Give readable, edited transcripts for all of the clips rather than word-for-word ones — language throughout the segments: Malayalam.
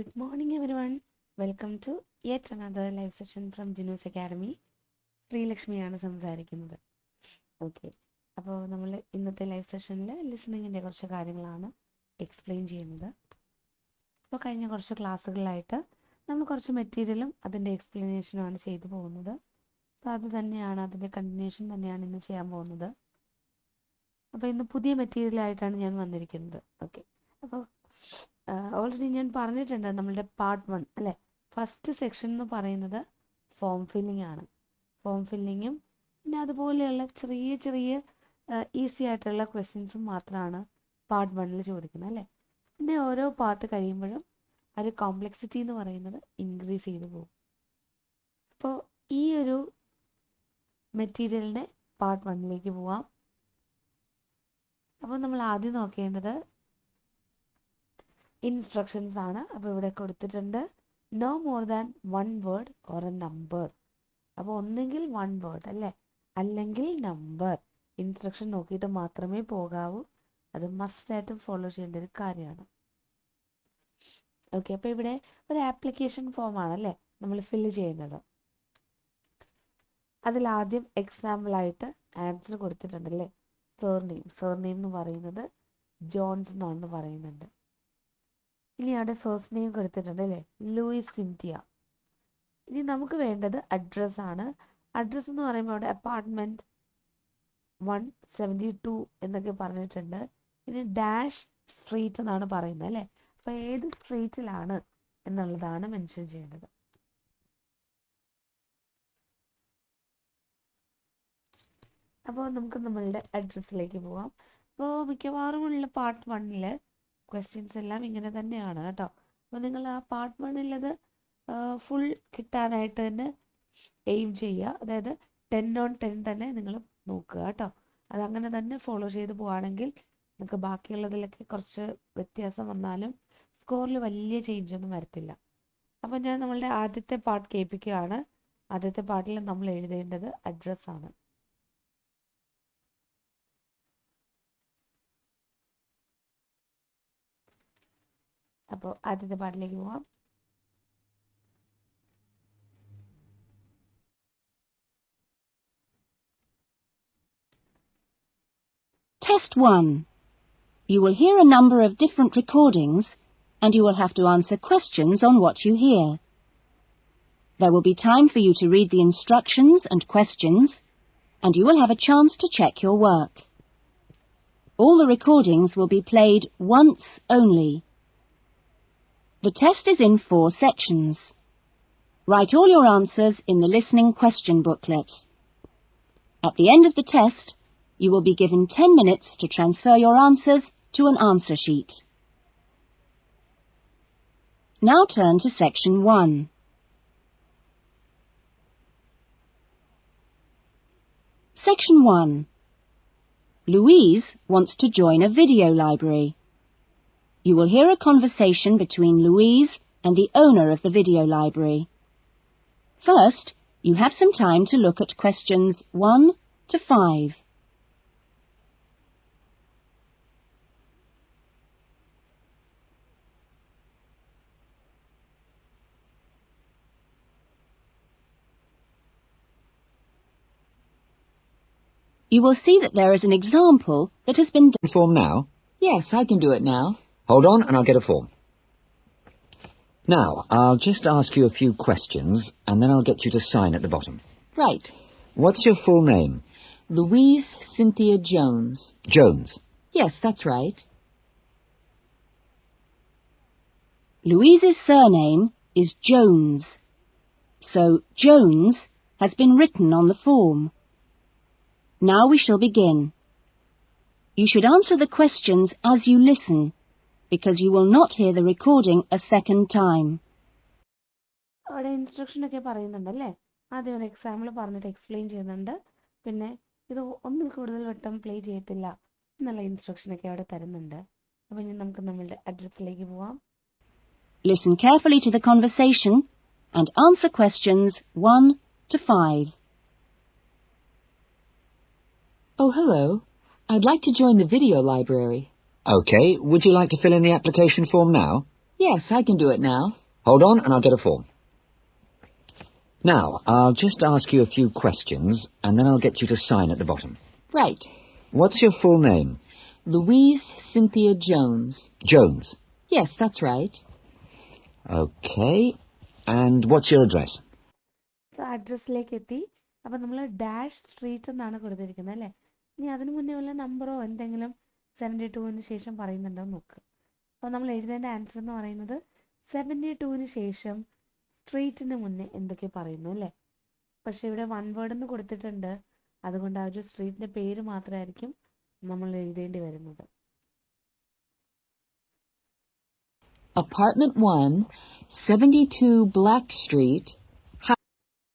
Good morning everyone. Welcome to yet another live session from Jinoos academy. ശ്രീലക്ഷ്മിയാണ് സംസാരിക്കുന്നത്. ഓക്കെ, അപ്പോൾ നമ്മൾ ഇന്നത്തെ ലൈവ് സെഷനിൽ ലിസണിങ്ങിൻ്റെ കുറച്ച് കാര്യങ്ങളാണ് എക്സ്പ്ലെയിൻ ചെയ്യുന്നത്. അപ്പോൾ കഴിഞ്ഞ കുറച്ച് ക്ലാസ്സുകളിലായിട്ട് നമ്മൾ കുറച്ച് മെറ്റീരിയലും അതിൻ്റെ എക്സ്പ്ലനേഷനുമാണ് ചെയ്തു പോകുന്നത്. അപ്പോൾ അത് തന്നെയാണ്, അതിൻ്റെ കണ്ടിന്യൂഷൻ തന്നെയാണ് ഇന്ന് ചെയ്യാൻ പോകുന്നത്. അപ്പോൾ ഇന്ന് പുതിയ മെറ്റീരിയലായിട്ടാണ് ഞാൻ വന്നിരിക്കുന്നത്. ഓക്കെ, അപ്പോൾ ഓൾറെഡി ഞാൻ പറഞ്ഞിട്ടുണ്ട് നമ്മളുടെ പാർട്ട് 1 അല്ലേ, ഫസ്റ്റ് സെക്ഷൻ എന്ന് പറയുന്നത് ഫോം ഫില്ലിംഗ് ആണ്. ഫോം ഫില്ലിങ്ങും പിന്നെ അതുപോലെയുള്ള ചെറിയ ചെറിയ ഈസി ആയിട്ടുള്ള ക്വസ്റ്റ്യൻസും മാത്രമാണ് പാർട്ട് 1 ചോദിക്കുന്നത് അല്ലേ. പിന്നെ ഓരോ പാർട്ട് കഴിയുമ്പോഴും ആ ഒരു കോംപ്ലക്സിറ്റി എന്ന് പറയുന്നത് ഇൻക്രീസ് ചെയ്തു പോകും. അപ്പോൾ ഈ ഒരു മെറ്റീരിയലിൻ്റെ പാർട്ട് 1 പോവാം. അപ്പോൾ നമ്മൾ ആദ്യം നോക്കേണ്ടത് ഇൻസ്ട്രക്ഷൻസ് ആണ്. അപ്പോൾ ഇവിടെ കൊടുത്തിട്ടുണ്ട് no more than 1 word or a number. അപ്പോൾ ഒന്നെങ്കിൽ 1 വേർഡ് അല്ലേ, അല്ലെങ്കിൽ നമ്പർ. ഇൻസ്ട്രക്ഷൻ നോക്കിയിട്ട് മാത്രമേ പോകാവൂ. അത് മസ്റ്റായിട്ടും ഫോളോ ചെയ്യേണ്ട ഒരു കാര്യമാണ്. ഓക്കെ, അപ്പോൾ ഇവിടെ ഒരു ആപ്ലിക്കേഷൻ ഫോം ആണല്ലേ നമ്മൾ ഫില്ല് ചെയ്യുന്നത്. അതിലാദ്യം എക്സാമ്പിളായിട്ട് ആൻസർ കൊടുത്തിട്ടുണ്ടല്ലേ. സർനെയിം എന്ന് പറയുന്നത് ജോൺസ് എന്നാണ് പറയുന്നുണ്ട്. ഇനി അവിടെ ഫസ്റ്റ് നെയിം കൊടുത്തിട്ടുണ്ട് അല്ലേ, ലൂയിസ് സിന്തിയ. ഇനി നമുക്ക് വേണ്ടത് അഡ്രസ്സാണ്. അഡ്രസ്സ് എന്ന് പറയുമ്പോൾ അവിടെ അപ്പാർട്ട്മെൻറ്റ് 172 എന്നൊക്കെ പറഞ്ഞിട്ടുണ്ട്. ഇനി ഡാഷ് സ്ട്രീറ്റ് എന്നാണ് പറയുന്നത് അല്ലേ. അപ്പോൾ ഏത് സ്ട്രീറ്റിലാണ് എന്നുള്ളതാണ് മെൻഷൻ ചെയ്യേണ്ടത്. അപ്പോൾ നമുക്ക് നമ്മളുടെ അഡ്രസ്സിലേക്ക് പോവാം. അപ്പോൾ മിക്കവാറുമുള്ള പാർട്ട് 1 ക്വസ്റ്റ്യൻസ് എല്ലാം ഇങ്ങനെ തന്നെയാണ് കേട്ടോ. അപ്പോൾ നിങ്ങൾ ആ പാർട്ട് 1 ഫുൾ കിട്ടാനായിട്ട് തന്നെ എയിം ചെയ്യുക. അതായത് 10 on 10 തന്നെ നിങ്ങൾ നോക്കുക കേട്ടോ. അതങ്ങനെ തന്നെ ഫോളോ ചെയ്ത് പോവുകയാണെങ്കിൽ നമുക്ക് ബാക്കിയുള്ളതിലൊക്കെ കുറച്ച് വ്യത്യാസം വന്നാലും സ്കോറിൽ വലിയ ചേഞ്ചൊന്നും വരത്തില്ല. അപ്പോൾ ഞാൻ നമ്മളുടെ ആദ്യത്തെ പാർട്ട് കേൾപ്പിക്കുകയാണ്. ആദ്യത്തെ പാർട്ടിൽ നമ്മൾ എഴുതേണ്ടത് അഡ്രസ്സാണ്. അപ്പോൾ ആദ്യത്തെ പാർട്ടിലേക്ക് പോവാം. Test 1. You will hear a number of different recordings and you will have to answer questions on what you hear. There will be time for you to read the instructions and questions and you will have a chance to check your work. All the recordings will be played once only. The test is in 4 sections. Write all your answers in the listening question booklet. At the end of the test, you will be given 10 minutes to transfer your answers to an answer sheet. Now turn to section 1. Section 1. Louise wants to join a video library. You will hear a conversation between Louise and the owner of the video library. First, you have some time to look at questions 1 to 5. You will see that there is an example that has been done. Form now? Yes, I can do it now. Hold on and I'll get a form. Now, I'll just ask you a few questions and then I'll get you to sign at the bottom. Right. What's your full name? Louise Cynthia Jones. Jones. Yes, that's right. Louise's surname is Jones, so Jones has been written on the form. Now we shall begin. You should answer the questions as you listen, because you will not hear the recording a second time. അവിടെ ഇൻസ്ട്രക്ഷനൊക്കെ പറയുന്നുണ്ടല്ലേ. ആദ്യം ഒരു എക്സാമ്പിൾ പറഞ്ഞിട്ട് എക്സ്പ്ലെയിൻ ചെയ്യുന്നുണ്ട്. പിന്നെ ഇത് ഒന്നിൽ കൂടുതൽ വട്ടം പ്ലേ ചെയ്യത്തില്ല എന്നുള്ള ഇൻസ്ട്രക്ഷനൊക്കെ അവിടെ തരുന്നുണ്ട്. അപ്പോൾ ഇനി നമുക്ക് നമ്മളുടെ അഡ്രസ്സിലേക്ക് പോവാം. Listen carefully to the conversation and answer questions 1 to 5. Oh, hello. I'd like to join the video library. OK, would you like to fill in the application form now? Yes, I can do it now. Hold on and I'll get a form. Now, I'll just ask you a few questions and then I'll get you to sign at the bottom. Right. What's your full name? 𝐈𝐄𝐚𝐼𝐬𝐧𝐮𝐬. Jones. Yes, that's right. Okay. And what's your address? So അഡ്രസ്സിലേക്ക് എത്തി. അപ്പം നമ്മൾ ഡാഷ് സ്ട്രീറ്റ് എന്നാണ് കൊടുത്തിരിക്കുന്നത് അല്ലേ. ഇനി അതിന് മുന്നേ വല്ല നമ്പറോ എന്തെങ്കിലും 72-ന് ശേഷം പറയുന്നുണ്ടോ എന്ന് നോക്കുക. അപ്പോൾ നമ്മൾ എഴുതേണ്ട ആൻസർ എന്ന് പറയുന്നത് 72-ന് ശേഷം സ്ട്രീറ്റിന് മുന്നേ എന്തൊക്കെ പറയുന്നു അല്ലേ. പക്ഷെ ഇവിടെ വൺ വേർഡ് എന്ന് കൊടുത്തിട്ടുണ്ട്. അതുകൊണ്ട് ആ ഒരു സ്ട്രീറ്റിൻ്റെ പേര് മാത്രമായിരിക്കും നമ്മൾ എഴുതേണ്ടി വരുന്നത്. Apartment 1, 72 Black Street.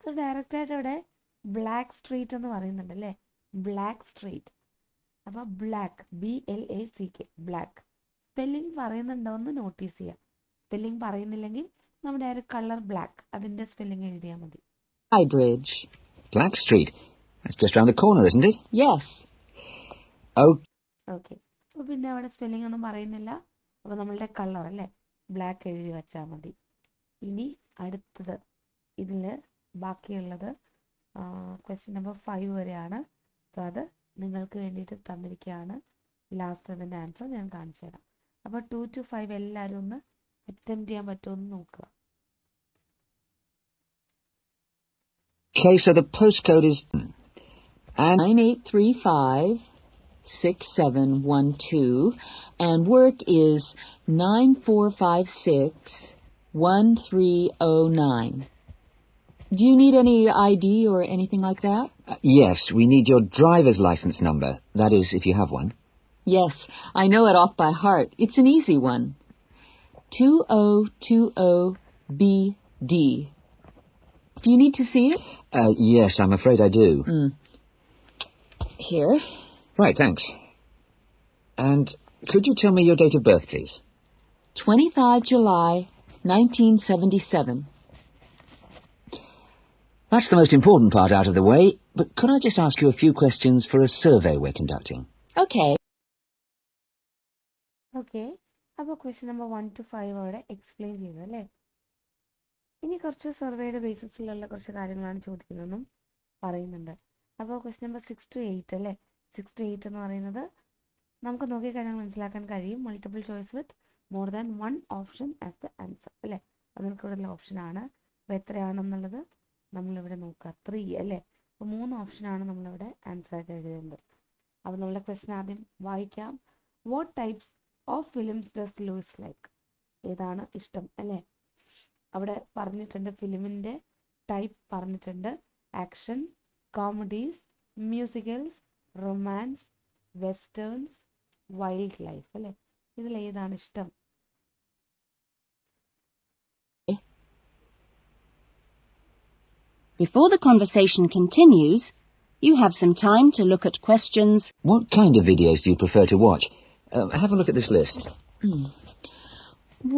സോ ഡയറക്റ്റായിട്ട് അവിടെ ബ്ലാക്ക് സ്ട്രീറ്റ് എന്ന് പറയുന്നുണ്ട് അല്ലേ. Black street. അപ്പോൾ ബ്ലാക്ക് BLACK ബ്ലാക്ക്. സ്പെല്ലിംഗ് പറയുന്നുണ്ടോ എന്ന് നോട്ടീസ് ചെയ്യാം. സ്പെല്ലിംഗ് പറയുന്നില്ലെങ്കിൽ നമ്മൾ ഡയറക്റ്റ് കളർ ബ്ലാക്ക് അതിൻ്റെ സ്പെല്ലിംഗ് എഴുതിയാൽ മതി. High Bridge. Black Street. That's just round the corner, isn't it? Yes. Okay. അപ്പോൾ പിന്നെ അവിടെ സ്പെല്ലിംഗ് ഒന്നും പറയുന്നില്ല. അപ്പോൾ നമ്മളുടെ കളർ അല്ലേ ബ്ലാക്ക് എഴുതി വച്ചാൽ മതി. ഇനി അടുത്തത് ഇതിൽ ബാക്കിയുള്ളത് ക്വസ്റ്റ്യൻ നമ്പർ 5 വരെയാണ്. സോ അത് നിങ്ങൾക്ക് വേണ്ടിയിട്ട് തന്നിരിക്കുകയാണ്. ലാസ്റ്റ് അതിൻ്റെ ആൻസർ ഞാൻ കാണിച്ചു തരാം. അപ്പോൾ 2 to 5 എല്ലാവരും ഒന്ന് അറ്റംപ്റ്റ് ചെയ്യാൻ പറ്റുമെന്ന് നോക്കുക. Okay, so the postcode is... And 98356712, and work is 94561309. Do you need any ID or anything like that? yes, we need your driver's license number. That is, if you have one. Yes, I know it off by heart. It's an easy one. 2020BD. Do you need to see it? Yes, I'm afraid I do. Here. Right, thanks. And could you tell me your date of birth, please? 25 July 1977. That's the most important part out of the way, but could I just ask you a few questions for a survey we're conducting? Okay. Okay. അപ്പോൾ ക്വസ്റ്റ്യൻ നമ്പർ 1 to 5 അവിടെ എക്സ്പ്ലെയിൻ ചെയ്തു അല്ലേ. ഇനി കുറച്ച് സർവേയുടെ ബേസിസിലുള്ള കുറച്ച് കാര്യങ്ങളാണ് ചോദിക്കുന്നതെന്നും പറയുന്നുണ്ട്. അപ്പോൾ ക്വസ്റ്റ്യൻ നമ്പർ 6 to 8 അല്ലേ. 6 to 8 എന്ന് പറയുന്നത് നമുക്ക് നോക്കിക്കഴിഞ്ഞാൽ മനസ്സിലാക്കാൻ കഴിയും. Multiple choice with more than 1 option as the answer അല്ലേ. അത് നമുക്കിവിടെയുള്ള ഓപ്ഷനാണ്. അപ്പോൾ എത്രയാണെന്നുള്ളത് നമ്മളിവിടെ നോക്കുക. 3 അല്ലേ. അപ്പോൾ 3 ഓപ്ഷനാണ് നമ്മളിവിടെ ആൻസർ ആയിട്ട് എഴുതേണ്ടത്. അപ്പോൾ നമ്മളുടെ ക്വസ്റ്റ്യൻ ആദ്യം വായിക്കാം. What types of films does Louis like? ഏതാണ് ഇഷ്ടം അല്ലേ. അവിടെ പറഞ്ഞിട്ടുണ്ട് ഫിലിമിൻ്റെ ടൈപ്പ് പറഞ്ഞിട്ടുണ്ട്. Action, comedies, musicals, romance, westerns, wildlife അല്ലേ. ഇതിലേതാണ് ഇഷ്ടം? Before the conversation continues, you have some time to look at questions. What kind of videos do you prefer to watch? Have a look at this list.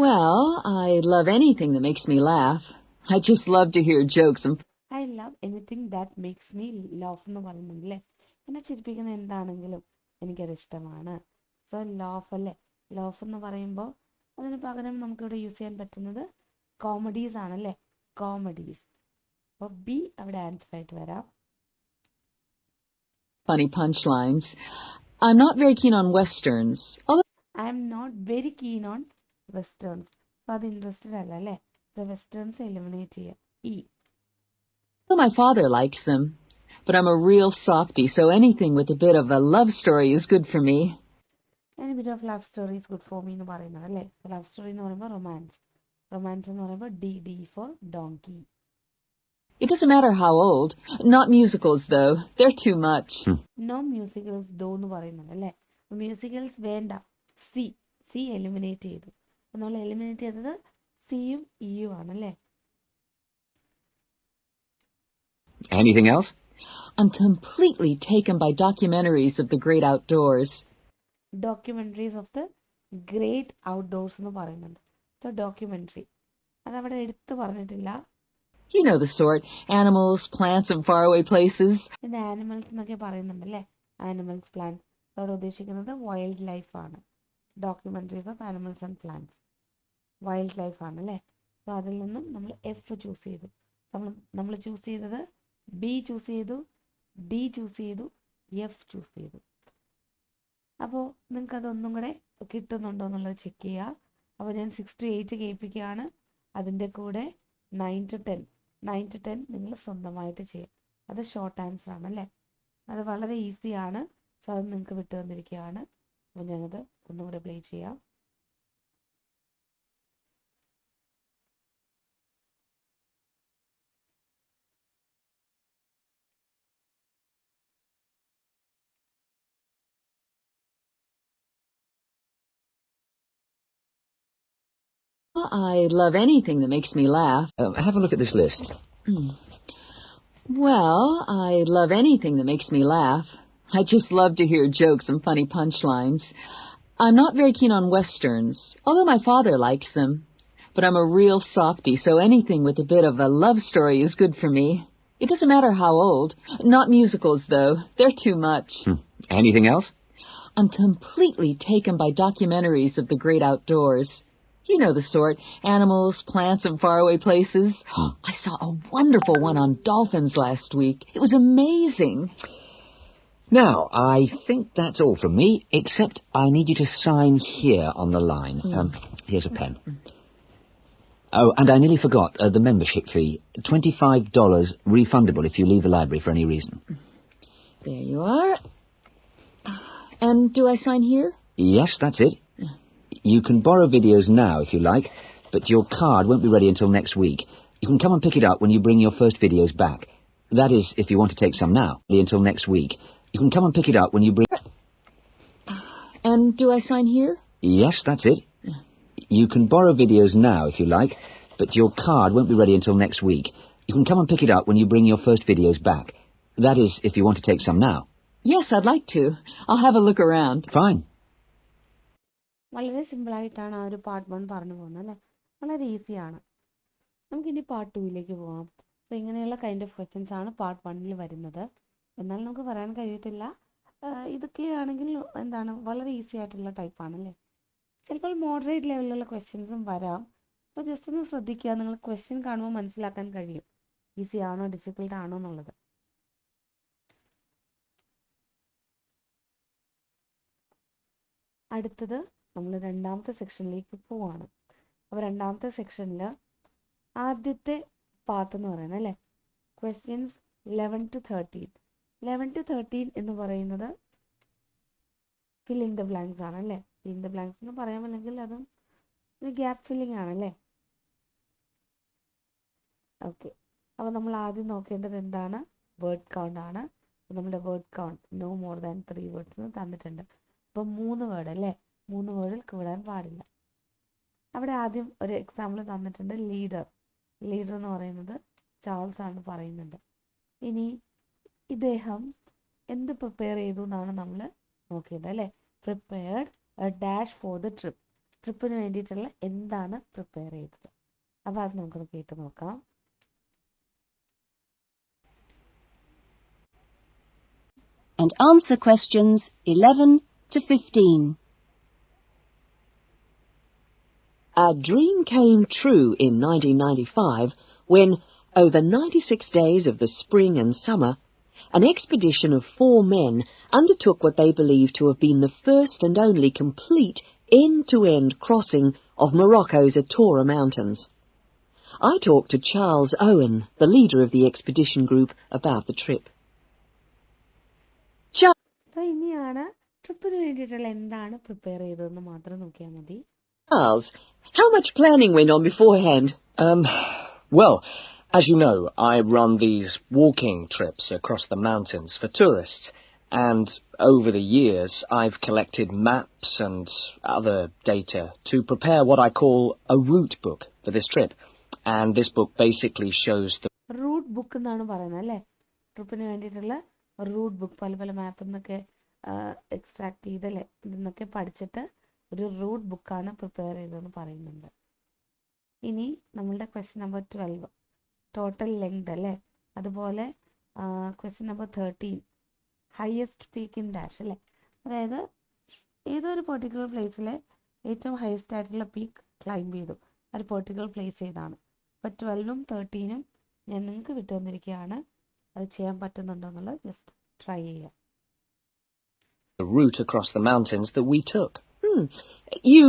Well, I love anything that makes me laugh. I just love to hear jokes and I love anything that makes me laugh എന്ന് പറയുന്നുണ്ടല്ലേ. എന്നെ ചിരിപ്പിക്കുന്ന എന്താണെങ്കിലും എനിക്കത് ഇഷ്ടമാണ്. സോ ലാഫ് അല്ലേ. ലാഫ് എന്ന് പറയുമ്പോൾ അതിന് പകരം നമുക്കിവിടെ യൂസ് ചെയ്യാൻ പറ്റുന്നത് കോമഡീസ് ആണല്ലേ. കോമഡീസ്. അപ്പോൾ ബി അവിടെ ആൻസർ ആയിട്ട് വരാം. funny punchlines. I'm not very keen on westerns. Although I am not very keen on westerns. അപ്പോൾ അത് ഇൻട്രസ്റ്റഡ് അല്ല അല്ലേ. സോ വെസ്റ്റേൺസ് എലിമിനേറ്റ് ചെയ്യാം. E. my father likes them. But I'm a real softie, so anything with a bit of a love story is good for me. Any bit of love story is good for me എന്ന് പറയുന്നത് അല്ലേ. ലവ് സ്റ്റോറി എന്ന് പറയുമ്പോൾ റൊമാൻസ്. റൊമാൻസ് എന്ന് പറയുമ്പോൾ D for donkey. It doesn't matter how old. Not musicals, though. They're too much. No musicals though എന്ന് പറയുന്നത് അല്ലേ. മ്യൂസിക്കൽസ് വേണ്ട. സി എലിമിനേറ്റ് ചെയ്തു. അപ്പോൾ നമ്മൾ എലിമിനേറ്റ് ചെയ്തത് സിയും ഇയും ആണല്ലേ. Anything else? I'm completely taken by documentaries of the great outdoors. Documentaries of the great outdoors എന്ന് പറയുന്നുണ്ട്. സോ ഡോക്യുമെന്ററി അതവിടെ എടുത്ത് പറഞ്ഞിട്ടില്ല. You know the sort. Animals, plants, and faraway places. പിന്നെ ആനിമൽസ് എന്നൊക്കെ പറയുന്നുണ്ടല്ലേ. Animals, plants. അവിടെ ഉദ്ദേശിക്കുന്നത് വൈൽഡ് ലൈഫ് ആണ്. Documentaries of animals and plants. Wildlife ആണല്ലേ. അപ്പോൾ അതിൽ നിന്നും നമ്മൾ എഫ് ചൂസ് ചെയ്തു. നമ്മൾ ചൂസ് ചെയ്തത് ബി ചൂസ് ചെയ്തു, ഡി ചൂസ് ചെയ്തു, എഫ് ചൂസ് ചെയ്തു. അപ്പോൾ നിങ്ങൾക്ക് അതൊന്നും കൂടെ കിട്ടുന്നുണ്ടോ എന്നുള്ളത് ചെക്ക് ചെയ്യുക. അപ്പോൾ ഞാൻ 6 to 8 കേൾപ്പിക്കുകയാണ്. അതിൻ്റെ കൂടെ 9 to 10 നിങ്ങൾ സ്വന്തമായിട്ട് ചെയ്യുക. അത് ഷോർട്ട് ആൻസർ ആണല്ലേ. അത് വളരെ ഈസിയാണ്. സോ അത് നിങ്ങൾക്ക് വിട്ടു തന്നിരിക്കുകയാണ്. അപ്പോൾ ഞാനത് ഒന്നുകൂടെ പ്ലേ ചെയ്യാം. I love anything that makes me laugh. Have a look at this list. Well, I love anything that makes me laugh. I just love to hear jokes and funny punchlines. I'm not very keen on westerns, although my father likes them. But I'm a real softie, so anything with a bit of a love story is good for me. It doesn't matter how old. Not musicals, though. They're too much. Anything else? I'm completely taken by documentaries of the great outdoors. You know the sort. Animals, plants, and faraway places. I saw a wonderful one on dolphins last week. It was amazing. Now, I think that's all from me, except I need you to sign here on the line. Here's a pen. Oh, and I nearly forgot the membership fee. $25 refundable if you leave the library for any reason. There you are. And do I sign here? Yes, that's it. You can borrow videos now if you like, but your card won't be ready until next week. You can come and pick it up when you bring your first videos back. That is, if you want to take some now. Until next week. You can come and pick it up when you bring... And do I sign here? Yes, that's it. You can borrow videos now if you like, but your card won't be ready until next week. You can come and pick it up when you bring your first videos back. That is, if you want to take some now. Yes, I'd like to. I'll have a look around. Fine. വളരെ സിമ്പിളായിട്ടാണ് ആ ഒരു പാർട്ട് 1 പറഞ്ഞു പോകുന്നത് അല്ലേ. വളരെ ഈസിയാണ്. നമുക്കിനി പാർട്ട് 2ലേക്ക് പോകാം. അപ്പോൾ ഇങ്ങനെയുള്ള കൈൻഡ് ഓഫ് ക്വസ്റ്റ്യൻസ് ആണ് പാർട്ട് 1 വരുന്നത്. എന്നാൽ നമുക്ക് പറയാൻ കഴിയത്തില്ല ഇതൊക്കെയാണെങ്കിൽ എന്താണ് വളരെ ഈസി ആയിട്ടുള്ള ടൈപ്പാണല്ലേ. ചിലപ്പോൾ മോഡറേറ്റ് ലെവലിലുള്ള ക്വസ്റ്റ്യൻസും വരാം. അപ്പോൾ ജസ്റ്റ് ഒന്ന് ശ്രദ്ധിക്കുക. നിങ്ങൾ ക്വസ്റ്റ്യൻ കാണുമ്പോൾ മനസ്സിലാക്കാൻ കഴിയും ഈസി ആണോ ഡിഫിക്കൽട്ട് ആണോ എന്നുള്ളത്. അടുത്തത് നമ്മൾ രണ്ടാമത്തെ സെക്ഷനിലേക്ക് പോവാണ്. അപ്പോൾ രണ്ടാമത്തെ സെക്ഷനിൽ ആദ്യത്തെ പാർട്ട് എന്ന് പറയുന്നത് അല്ലേ ക്വസ്റ്റ്യൻസ് 11 to 13. 11 to 13 എന്ന് പറയുന്നത് ഫിൽ ഇൻ ദ ബ്ലാങ്ക്സ് ആണല്ലേ. ഫിൽ ഇൻ ദ ബ്ലാങ്ക്സ് എന്ന് പറയാമല്ലെങ്കിൽ അതും ഒരു ഗ്യാപ്പ് ഫില്ലിംഗ് ആണല്ലേ. ഓക്കെ, അപ്പോൾ നമ്മൾ ആദ്യം നോക്കേണ്ടത് എന്താണ്? വേർഡ് കൗണ്ട് ആണ്. നമ്മുടെ word count no more than 3 words തന്നിട്ടുണ്ട്. അപ്പോൾ 3 വേർഡ് അല്ലേ, 3 വേർഡിൽ കൂടാൻ പാടില്ല. അവിടെ ആദ്യം ഒരു എക്സാമ്പിൾ തന്നിട്ടുണ്ട്. ലീഡർ എന്ന് പറയുന്നത് ചാൾസ് ആണ് പറയുന്നുണ്ട്. ഇനി ഇദ്ദേഹം എന്ത് പ്രിപ്പയർ ചെയ്തു എന്നാണ് നമ്മൾ നോക്കിയത് അല്ലേ. Prepared A dash for the trip. ട്രിപ്പിന് വേണ്ടിയിട്ടുള്ള എന്താണ് പ്രിപ്പയർ ചെയ്തത്? അപ്പോൾ അത് നമുക്കൊന്ന് കേട്ട് നോക്കാം. And answer questions 11 to 15. A dream came true in 1995 when, over 96 days of the spring and summer, an expedition of 4 men undertook what they believed to have been the first and only complete end-to-end crossing of Morocco's Atora Mountains. I talked to 𝐀𝐜𝐿𝐴, the leader of the expedition group, about the trip. ഇനിയാണ് ട്രിപ്പിന് വേണ്ടിയിട്ടുള്ള എന്താണ് പ്രിപ്പയർ ചെയ്തതെന്ന് മാത്രം നോക്കിയാൽ മതി. Charles, how much planning went on beforehand? Well, as you know, I run these walking trips across the mountains for tourists, and over the years I've collected maps and other data to prepare what I call a route book for this trip. And this book basically shows the route book എന്നാണ് പറയുന്നത് അല്ലേ. ട്രിപ്പിന് വേണ്ടിയിട്ടുള്ള റൂട്ട് ബുക്ക് പല മാപ്പിൽ നിന്നൊക്കെ എക്സ്ട്രാക്ട് ചെയ്തല്ലേ ഇതെന്നൊക്കെ പഠിച്ചിട്ട് ഒരു റൂട്ട് ബുക്കാണ് പ്രിപ്പയർ ചെയ്തതെന്ന് പറയുന്നുണ്ട്. ഇനി നമ്മളുടെ ക്വസ്റ്റ്യൻ നമ്പർ 12 ടോട്ടൽ ലെങ്ത് അല്ലേ. അതുപോലെ question number 13 highest peak in dash അല്ലേ. അതായത് ഏതൊരു പെർട്ടിക്കുലർ പ്ലേസിലെ ഏറ്റവും ഹയസ്റ്റ് ആയിട്ടുള്ള പീക്ക് ക്ലൈംബ് ചെയ്തു. ഒരു പെർട്ടിക്കുലർ പ്ലേസ് ചെയ്താണ്. അപ്പോൾ 12ഉം 13ഉം ഞാൻ നിങ്ങൾക്ക് വിട്ടു തന്നിരിക്കുകയാണ്. അത് ചെയ്യാൻ പറ്റുന്നുണ്ടോ എന്നുള്ളത് ജസ്റ്റ് ട്രൈ ചെയ്യുക. The route across the mountains that we took. You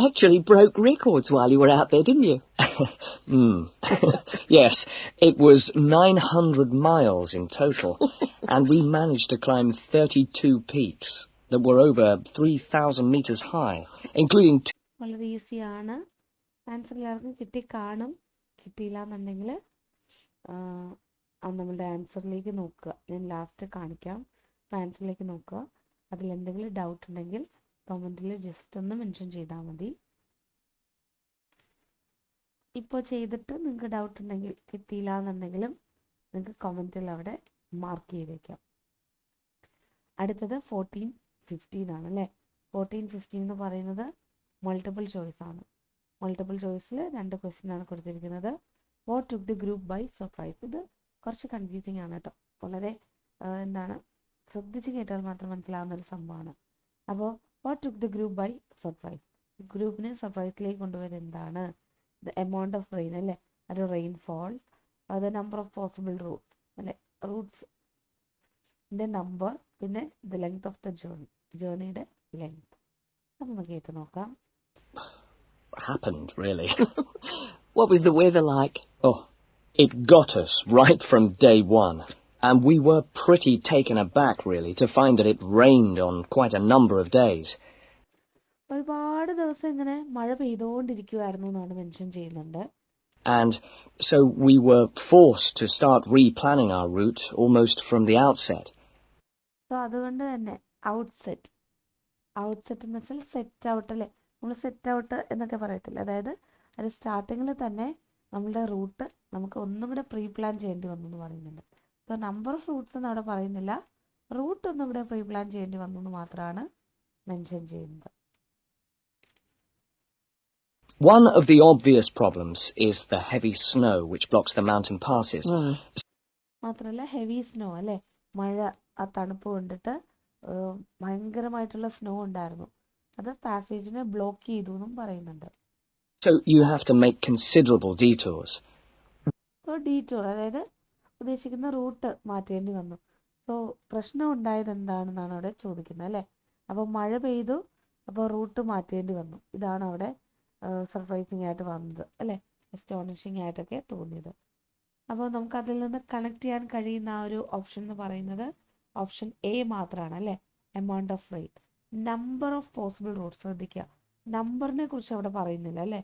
actually broke records while you were out there, didn't you? Yes, it was 900 miles in total, and we managed to climb 32 peaks that were over 3,000 meters high, including വളരെ ഈസിയാണ്. ആൻസർ എല്ലാവർക്കും കിട്ടിക്കാണും. കിട്ടിയില്ല എന്നുണ്ടെങ്കിൽ നമ്മളുടെ ആൻസറിലേക്ക് നോക്കുക. ഞാൻ ലാസ്റ്റ് കാണിക്കാം. ആൻസറിലേക്ക് നോക്കുക. അതിലെന്തെങ്കിലും ഡൗട്ട് ഉണ്ടെങ്കിൽ കമൻറ്റിൽ ജസ്റ്റ് ഒന്ന് മെൻഷൻ ചെയ്താൽ മതി. ഇപ്പോൾ ചെയ്തിട്ട് നിങ്ങൾക്ക് ഡൗട്ട് ഉണ്ടെങ്കിൽ കിട്ടിയില്ല എന്നുണ്ടെങ്കിലും നിങ്ങൾക്ക് കമൻറ്റിൽ അവിടെ മാർക്ക് ചെയ്തേക്കാം. അടുത്തത് 14, 15 ആണ് അല്ലേ. 14, 15 എന്ന് പറയുന്നത് മൾട്ടിപ്പിൾ ചോയ്സ് ആണ്. മൾട്ടിപ്പിൾ ചോയ്സിൽ 2 ക്വസ്റ്റ്യൻ ആണ് കൊടുത്തിരിക്കുന്നത്. What took the group by surprise. ഇത് കുറച്ച് കൺഫ്യൂസിങ് ആണ് കേട്ടോ. വളരെ ശ്രദ്ധിച്ച് കേട്ടാൽ മാത്രം മനസ്സിലാവുന്ന ഒരു സംഭവമാണ്. അപ്പോൾ what took the group by surprise. ഗ്രൂപ്പിനെ സർപ്രൈസിലേക്ക് കൊണ്ടുപോയത് എന്താണ്? ദ എമൗണ്ട് ഓഫ് റെയിൻ അല്ലേ, ഒരു rainfall, the number of possible routes അല്ലേ, റൂട്ട്സിൻ്റെ നമ്പർ, പിന്നെ ദ ലെങ്ത് ഓഫ് ദ ജേർണിയുടെ ലെങ്ത്. നമുക്ക് കേട്ട് നോക്കാം. happened, really. What was the weather like? Oh, it got us right from day one. And we were pretty taken aback, really, to find that it rained on quite a number of days. ഒരുപാട് ദിവസം ഇങ്ങനെ മഴ പെയ്തുകൊണ്ടിരിക്കുമായിരുന്നു എന്നാണ് മെൻഷൻ ചെയ്യുന്നുണ്ട്. And so we were forced to start replanning our route almost from the outset. So അതുകൊണ്ട് തന്നെ ഔട്ട്സെറ്റ് എന്ന് വെച്ചാൽ സെറ്റ് ഔട്ട് അല്ലേ. നമ്മൾ സെറ്റ് ഔട്ട് എന്നൊക്കെ പറയത്തില്ല. അതായത് ഒരു സ്റ്റാർട്ടിങ്ങിൽ തന്നെ നമ്മളുടെ റൂട്ട് നമുക്ക് ഒന്നും കൂടെ പ്രീ പ്ലാൻ ചെയ്യേണ്ടി വന്നു എന്ന് പറയുന്നുണ്ട്. സോ നമ്പർ ഓഫ് റൂട്ട്സ് എന്ന് അവിടെ പറയുന്നില്ല, റൂട്ട് ഒന്നും കൂടെ പ്രീ പ്ലാൻ ചെയ്യേണ്ടി വന്നു എന്ന് മാത്രമാണ് മെൻഷൻ ചെയ്യുന്നത്. One of the obvious problems is the heavy snow which blocks the mountain passes. മാത്രമല്ല ഹെവി സ്നോ അല്ലേ, മഴ, ആ തണുപ്പ് കൊണ്ടിട്ട് ഭയങ്കരമായിട്ടുള്ള സ്നോ ഉണ്ടായിരുന്നു. അത് പാസേജിനെ ബ്ലോക്ക് ചെയ്തു എന്നും പറയുന്നുണ്ട്. So you have to make considerable detours. So detour അതായത് ഉദ്ദേശിക്കുന്ന റൂട്ട് മാറ്റേണ്ടി വന്നു. സോ പ്രശ്നം ഉണ്ടായത് എന്താണെന്നാണ് അവിടെ ചോദിക്കുന്നത് അല്ലേ. അപ്പോൾ മഴ പെയ്തു, അപ്പോൾ റൂട്ട് മാറ്റേണ്ടി വന്നു. ഇതാണ് അവിടെ സർപ്രൈസിങ് ആയിട്ട് വന്നത് അല്ലേ, അസ്റ്റോണിഷിങ് ആയിട്ടൊക്കെ തോന്നിയത്. അപ്പോൾ നമുക്ക് അതിൽ നിന്ന് കണക്ട് ചെയ്യാൻ കഴിയുന്ന ആ ഒരു ഓപ്ഷൻ എന്ന് പറയുന്നത് ഓപ്ഷൻ എ മാത്രമാണ് അല്ലേ, amount of rain. Number of possible Roots ശ്രദ്ധിക്കുക, നമ്പറിനെ കുറിച്ച് അവിടെ പറയുന്നില്ല അല്ലേ.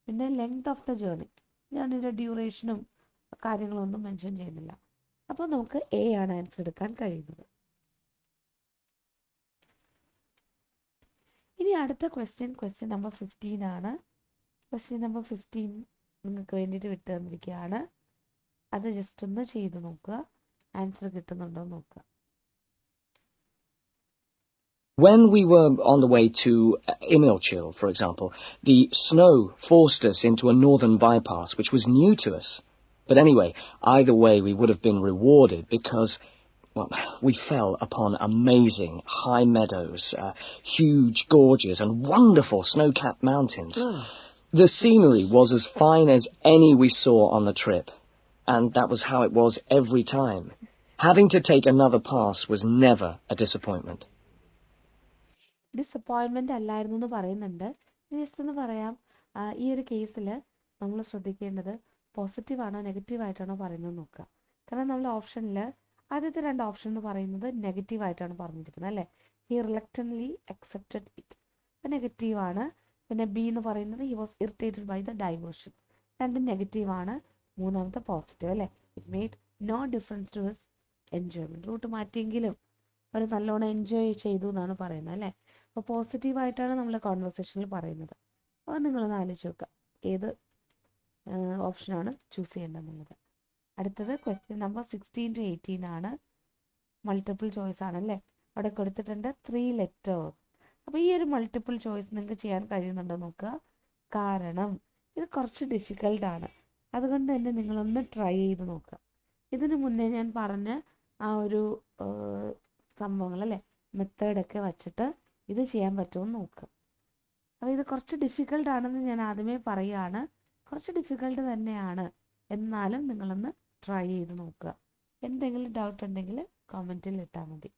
പിന്നെ ലെങ്ത് ഓഫ് ദ ജേർണിയുടെ ഡ്യൂറേഷനും കാര്യങ്ങളൊന്നും മെൻഷൻ ചെയ്യുന്നില്ല. അപ്പോൾ നമുക്ക് എ ആണ് ആൻസർ എടുക്കാൻ കഴിയുന്നത്. ഇനി അടുത്ത ക്വസ്റ്റ്യൻ നമ്പർ 15 ആണ്. ക്വസ്റ്റ്യൻ നമ്പർ 15 നിങ്ങൾക്ക് വേണ്ടിയിട്ട് വിട്ടു തന്നിരിക്കുകയാണ്. അത് ജസ്റ്റ് ഒന്ന് ചെയ്ത് നോക്കുക, ആൻസർ കിട്ടുന്നുണ്ടോ എന്ന് നോക്കുക. When we were on the way to 𝐀𝐜𝐿, for example, the snow forced us into a northern bypass, which was new to us. But anyway, either way, we would have been rewarded because, well, we fell upon amazing high meadows, huge gorges, and wonderful snow-capped mountains. The scenery was as fine as any we saw on the trip, and that was how it was every time. Having to take another pass was never a disappointment. Disappointment അല്ലായിരുന്നു എന്ന് പറയുന്നുണ്ട്. ജസ്റ്റ് ഒന്ന് പറയാം, ഈ ഒരു കേസിൽ നമ്മൾ ശ്രദ്ധിക്കേണ്ടത് പോസിറ്റീവാണോ നെഗറ്റീവായിട്ടാണോ പറയുന്നത് നോക്കുക. കാരണം നമ്മൾ ഓപ്ഷനിൽ ആദ്യത്തെ 2 ഓപ്ഷൻ എന്ന് പറയുന്നത് നെഗറ്റീവായിട്ടാണ് പറഞ്ഞിരിക്കുന്നത് അല്ലേ. ഹി റിലക്റ്റൻ്റ്ലി അക്സെപ്റ്റഡ് ഇറ്റ്, അത് നെഗറ്റീവാണ്. പിന്നെ ബി എന്ന് പറയുന്നത് he was irritated by the diversion, 2 നെഗറ്റീവാണ്. മൂന്നാമത്തെ പോസിറ്റീവ് അല്ലേ, it made no difference to his enjoyment. Route മാറ്റിയെങ്കിലും അവർ നല്ലോണം എൻജോയ് ചെയ്തു എന്നാണ് പറയുന്നത് അല്ലേ. അപ്പോൾ പോസിറ്റീവായിട്ടാണ് നമ്മൾ കോൺവെർസേഷനിൽ പറയുന്നത്. അപ്പോൾ നിങ്ങളൊന്ന് ആലോചിച്ച് നോക്കുക ഏത് ഓപ്ഷനാണ് ചൂസ് ചെയ്യേണ്ടതെന്നുള്ളത്. അടുത്തത് ക്വസ്റ്റ്യൻ നമ്പർ 16 to 18 ആണ്. മൾട്ടിപ്പിൾ ചോയ്സ് ആണല്ലേ. അവിടെ കൊടുത്തിട്ടുണ്ട് 3 ലെറ്റേഴ്സ്. അപ്പോൾ ഈ ഒരു മൾട്ടിപ്പിൾ ചോയ്സ് നിങ്ങൾക്ക് ചെയ്യാൻ കഴിയുന്നുണ്ടോ നോക്കുക. കാരണം ഇത് കുറച്ച് ഡിഫിക്കൽട്ടാണ്. അതുകൊണ്ട് തന്നെ നിങ്ങളൊന്ന് ട്രൈ ചെയ്ത് നോക്കുക. ഇതിന് മുന്നേ ഞാൻ പറഞ്ഞ ആ ഒരു സംഭവങ്ങളല്ലേ, മെത്തേഡൊക്കെ വച്ചിട്ട് ഇത് ചെയ്യാൻ പറ്റുമെന്ന് നോക്കുക. അപ്പോൾ ഇത് കുറച്ച് ഡിഫിക്കൽട്ട് ആണെന്ന് ഞാൻ ആദ്യമേ പറയുകയാണ്. കുറച്ച് ഡിഫിക്കൽട്ട് തന്നെയാണ്, എന്നാലും നിങ്ങളൊന്ന് ട്രൈ ചെയ്ത് നോക്കുക. എന്തെങ്കിലും ഡൗട്ട് ഉണ്ടെങ്കിൽ കമൻറ്റിൽ ഇട്ടാൽ മതി.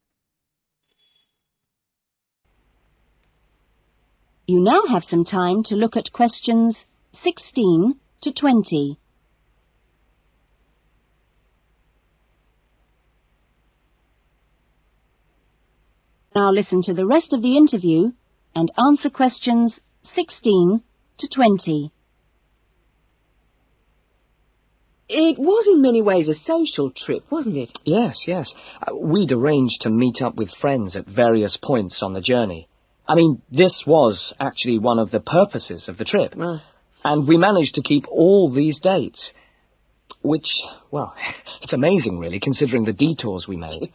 You now have some time to look at questions 16 to 20. Now listen to the rest of the interview and answer questions 16 to 20. It was in many ways a social trip, wasn't it? Yes, yes. We'd arranged to meet up with friends at various points on the journey. I mean, this was actually one of the purposes of the trip. And we managed to keep all these dates. Which, well, it's amazing really, considering the detours we made.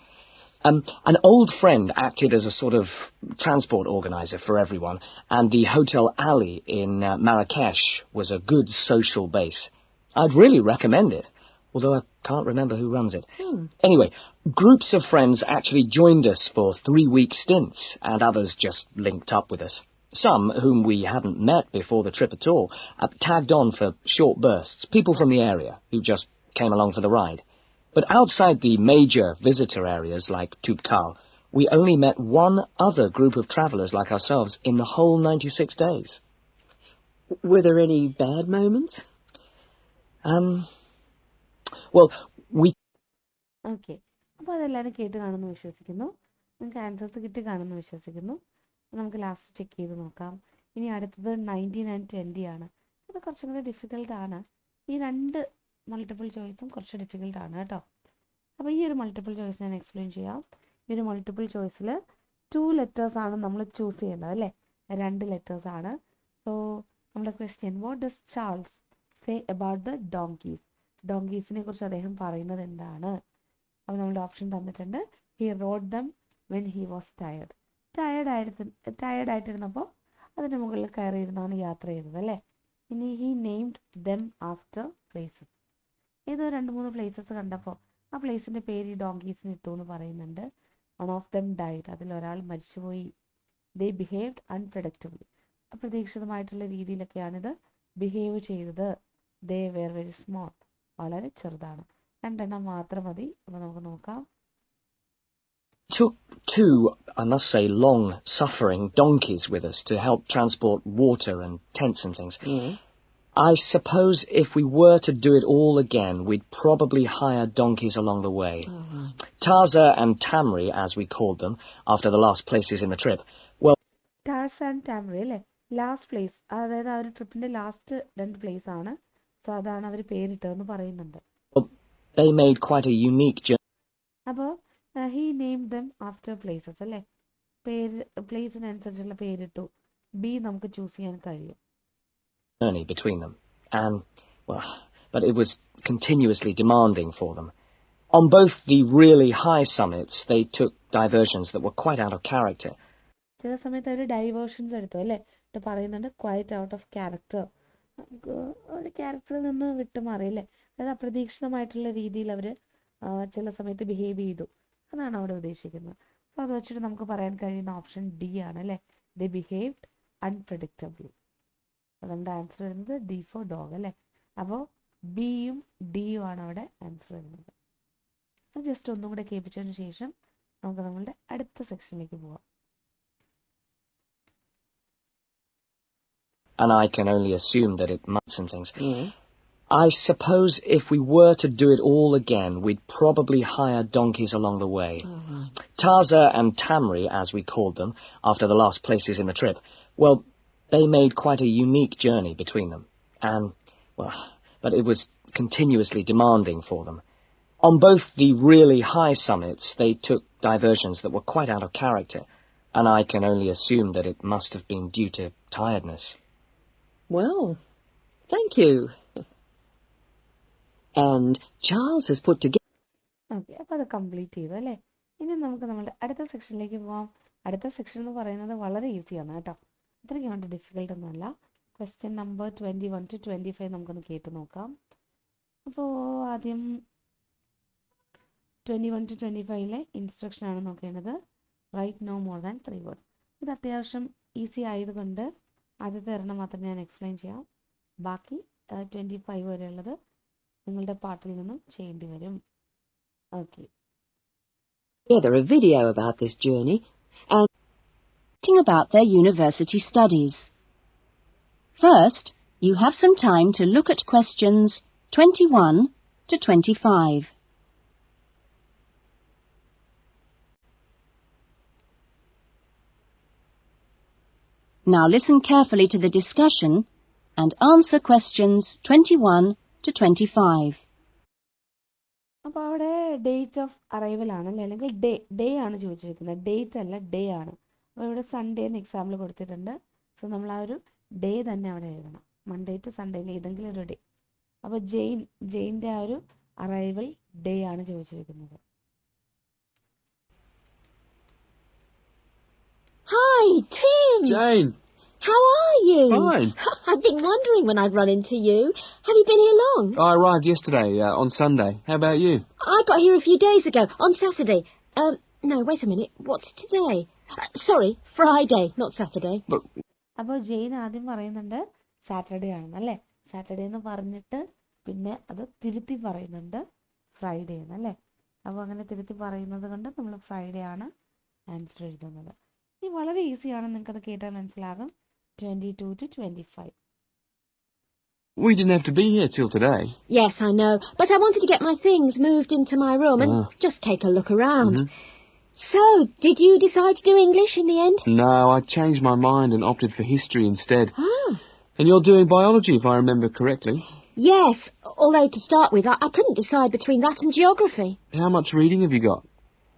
An old friend acted as a sort of transport organizer for everyone, and the Hotel Ali in Marrakesh was a good social base. I'd really recommend it, although I can't remember who runs it. Anyway, groups of friends actually joined us for 3-week stints, and others just linked up with us. Some, whom we hadn't met before the trip at all, tagged on for short bursts, people from the area who just came along for the ride. But outside the major visitor areas like 𝐀𝐜𝐿, we only met one other group of travellers like ourselves in the whole 96 days. Were there any bad moments? Well, we... okay, അപ്പോൾ അതെല്ലാവരും കേട്ട് കാണുമെന്ന് വിശ്വസിക്കുന്നു. നിങ്ങൾക്ക് ആൻസേഴ്സ് കിട്ടി കാണുമെന്ന് വിശ്വസിക്കുന്നു. നമുക്ക് ലാസ്റ്റ് ചെക്ക് ചെയ്ത് നോക്കാം. ഇനി അടുത്തത് 19 and 20 ആണ്. ഇത് കുറച്ചും കൂടി ഡിഫിക്കൽട്ടാണ്. ഈ 2 മൾട്ടിപ്പിൾ ചോയ്സും കുറച്ച് ഡിഫിക്കൽട്ടാണ് കേട്ടോ. അപ്പോൾ ഈ ഒരു മൾട്ടിപ്പിൾ ചോയ്സ് ഞാൻ എക്സ്പ്ലെയിൻ ചെയ്യാം. ഈ ഒരു മൾട്ടിപ്പിൾ ചോയ്സിൽ 2 ലെറ്റേഴ്സ് ആണ് നമ്മൾ ചൂസ് ചെയ്യേണ്ടത് അല്ലേ, 2 ലെറ്റേഴ്സ് ആണ്. സോ നമ്മുടെ question, what does Charles say about the donkeys? ഡോങ്കീസിനെ കുറിച്ച് അദ്ദേഹം പറയുന്നത് എന്താണ്? അപ്പോൾ നമ്മുടെ ഓപ്ഷൻ തന്നിട്ടുണ്ട്. He rode them when he was tired. ടയർഡായിട്ടിരുന്നപ്പോൾ അതിൻ്റെ മുകളിൽ കയറിയിരുന്നാണ് യാത്ര ചെയ്തത് അല്ലേ. ഇനി he named them after places. ഏതോ 2-3 പ്ലേസസ് കണ്ടപ്പോൾ ആ പ്ലേസിൻ്റെ പേര് ഈ ഡോങ്കീസിന് ഇട്ടു എന്ന് പറയുന്നുണ്ട്. വൺ ഓഫ് ദം ഡൈഡ്, അതിലൊരാൾ മരിച്ചുപോയി. ദേ ബിഹേവ്ഡ് അൺപ്രഡിക്റ്റബിളി, അപ്രതീക്ഷിതമായിട്ടുള്ള രീതിയിലൊക്കെയാണിത് ബിഹേവ് ചെയ്തത്. ദേ വെയർ വെരി സ്മോൾ, വളരെ ചെറുതാണ്. 2 എണ്ണം മാത്രം മതി. അപ്പോൾ നമുക്ക് നോക്കാം. took 2, I must say, long-suffering donkeys with us to help transport water and tents and things. I suppose if we were to do it all again, we'd probably hire donkeys along the way. Taza and Tamri, as we called them, after the last places in the trip. Well, Tarsa and Tamari അല്ലേ, ലാസ്റ്റ് പ്ലേസ്, അതായത് ആ ഒരു ട്രിപ്പിൻ്റെ ലാസ്റ്റ് 2 പ്ലേസ് ആണ്. സോ അതാണ് അവർ പേരിട്ടതെന്ന് പറയുന്നുണ്ട്. they made quite a unique അപ്പോൾ he named them after places അല്ലേ, പ്ലേസിനനുസരിച്ചുള്ള പേരിട്ടു. ബി നമുക്ക് ചൂസ് ചെയ്യാൻ കഴിയും. journey between them. And, well, but it was continuously demanding for them. On both the really high summits, they took diversions that were quite out of character. ചില സമയത്ത് അവർ ഡൈവേർഷൻസ് എടുത്തു അല്ലേ, ഇത് പറയുന്നുണ്ട് ക്വൈറ്റ് ഔട്ട് ഓഫ് ക്യാരക്ടർ, ഒരു ക്യാരക്ടറിൽ നിന്ന് വിട്ടുമാറിയില്ലേ, അതായത് അപ്രതീക്ഷിതമായിട്ടുള്ള രീതിയിൽ അവർ ചില സമയത്ത് ബിഹേവ് ചെയ്തു, അതാണ് അവിടെ ഉദ്ദേശിക്കുന്നത്. അപ്പോൾ അത് വെച്ചിട്ട് നമുക്ക് പറയാൻ കഴിയുന്ന ഓപ്ഷൻ ഡി ആണ് അല്ലേ, ദേ ബിഹേവ്ഡ് അൺപ്രഡിക്റ്റബിളി. അപ്പോൾ നമ്മുടെ ആൻസർ വരുന്നത് ഡി ഫോർ ഡോഗ് അല്ലേ. അപ്പോൾ ബിയും ഡിയും ആണ് അവിടെ ആൻസർ വരുന്നത്. അത് ജസ്റ്റ് ഒന്നും കൂടെ കേൾപ്പിച്ചതിന് ശേഷം നമുക്ക് നമ്മളുടെ അടുത്ത സെക്ഷനിലേക്ക് പോവാം. And I can only assume that it must some things. I suppose if we were to do it all again, we'd probably hire donkeys along the way. Taza and Tamri, as we called them, after the last places in the trip. Well, they made quite a unique journey between them. And, well, but it was continuously demanding for them. On both the really high summits, they took diversions that were quite out of character. And I can only assume that it must have been due to tiredness. Well, thank you. And Charles has put together... okay, അപ്പോൾ അത് കംപ്ലീറ്റ് ചെയ്തു അല്ലേ. ഇനി നമുക്ക് നമ്മുടെ അടുത്ത സെക്ഷനിലേക്ക് പോകാം. അടുത്ത സെക്ഷൻ എന്ന് പറയുന്നത് വളരെ ഈസിയാണ് കേട്ടോ, അത്രയ്ക്ക് കണ്ട് ഡിഫിക്കൽട്ട് ഒന്നുമല്ല. ക്വസ്റ്റ്യൻ നമ്പർ 21 to 25 നമുക്കൊന്ന് കേട്ട് നോക്കാം. അപ്പോൾ ആദ്യം 21 to 25 ഇൻസ്ട്രക്ഷനാണ് നോക്കേണ്ടത്. Right no more than 3 words. ഇത് അത്യാവശ്യം ഈസി ആയതുകൊണ്ട് ആദ്യത്തെ ഒരെണ്ണം മാത്രം ഞാൻ എക്സ്പ്ലെയിൻ ചെയ്യാം. ബാക്കി 25 വരെയുള്ളത് നിങ്ങളുടെ പാർട്ടിൽ നിന്നും ചെയ്യേണ്ടി വരും. Okay. Together a video about this journey and Talking about their university studies. First, you have some time to look at questions 21 to 25. Now listen carefully to the discussion and answer questions 21 to 25. അപ്പോൾ അവിടെ ഡേറ്റ് ഓഫ് അറൈവൽ ആണല്ലേ, അല്ലെങ്കിൽ ഡേ ആണ് ചോദിച്ചിരിക്കുന്നത്. ഡേറ്റ് അല്ല, ഡേ ആണ്. അപ്പോൾ ഇവിടെ സൺഡേ എന്ന് എക്സാമ്പിൾ കൊടുത്തിട്ടുണ്ട്. സോ നമ്മൾ ആ ഒരു ഡേ തന്നെ അവിടെ എഴുതണം. മൺഡേ ടു സൺഡേയിൽ ഏതെങ്കിലും ഒരു ഡേ. അപ്പോൾ ജെയിൻ്റെ ആ ഒരു അറൈവൽ ഡേ ആണ് ചോദിച്ചിരിക്കുന്നത്. Hi, Tim! Jane! How are you? Fine. I've been wondering when I'd run into you. Have you been here long? I arrived yesterday, on Sunday. How about you? I got here a few days ago, on Saturday. No, wait a minute. What's today? Sorry, Friday, not Saturday. But അപ്പോൾ ജെയിൻ ആദ്യം പറയുന്നുണ്ട് സാറ്റർഡേ ആണെന്നല്ലേ. സാറ്റർഡേ എന്ന് പറഞ്ഞിട്ട് പിന്നെ അത് തിരുത്തി പറയുന്നുണ്ട് ഫ്രൈഡേ എന്നല്ലേ. അപ്പോൾ അങ്ങനെ തിരുത്തി പറയുന്നത് കൊണ്ട് നമ്മൾ ഫ്രൈഡേ ആണ് ആൻസർ എഴുതുന്നത്. ഇത് വളരെ ഈസിയാണ്, നിങ്ങൾക്കത് കേട്ടാൽ മനസ്സിലാകും. 22 to 25. we didn't have to be here till today. Yes, I know, but I wanted to get my things moved into my room and just take a look around. So, did you decide to do English in the end? No, I changed my mind and opted for history instead. Ah. And you're doing biology, if I remember correctly. Yes, although to start with, I couldn't decide between that and geography. How much reading have you got?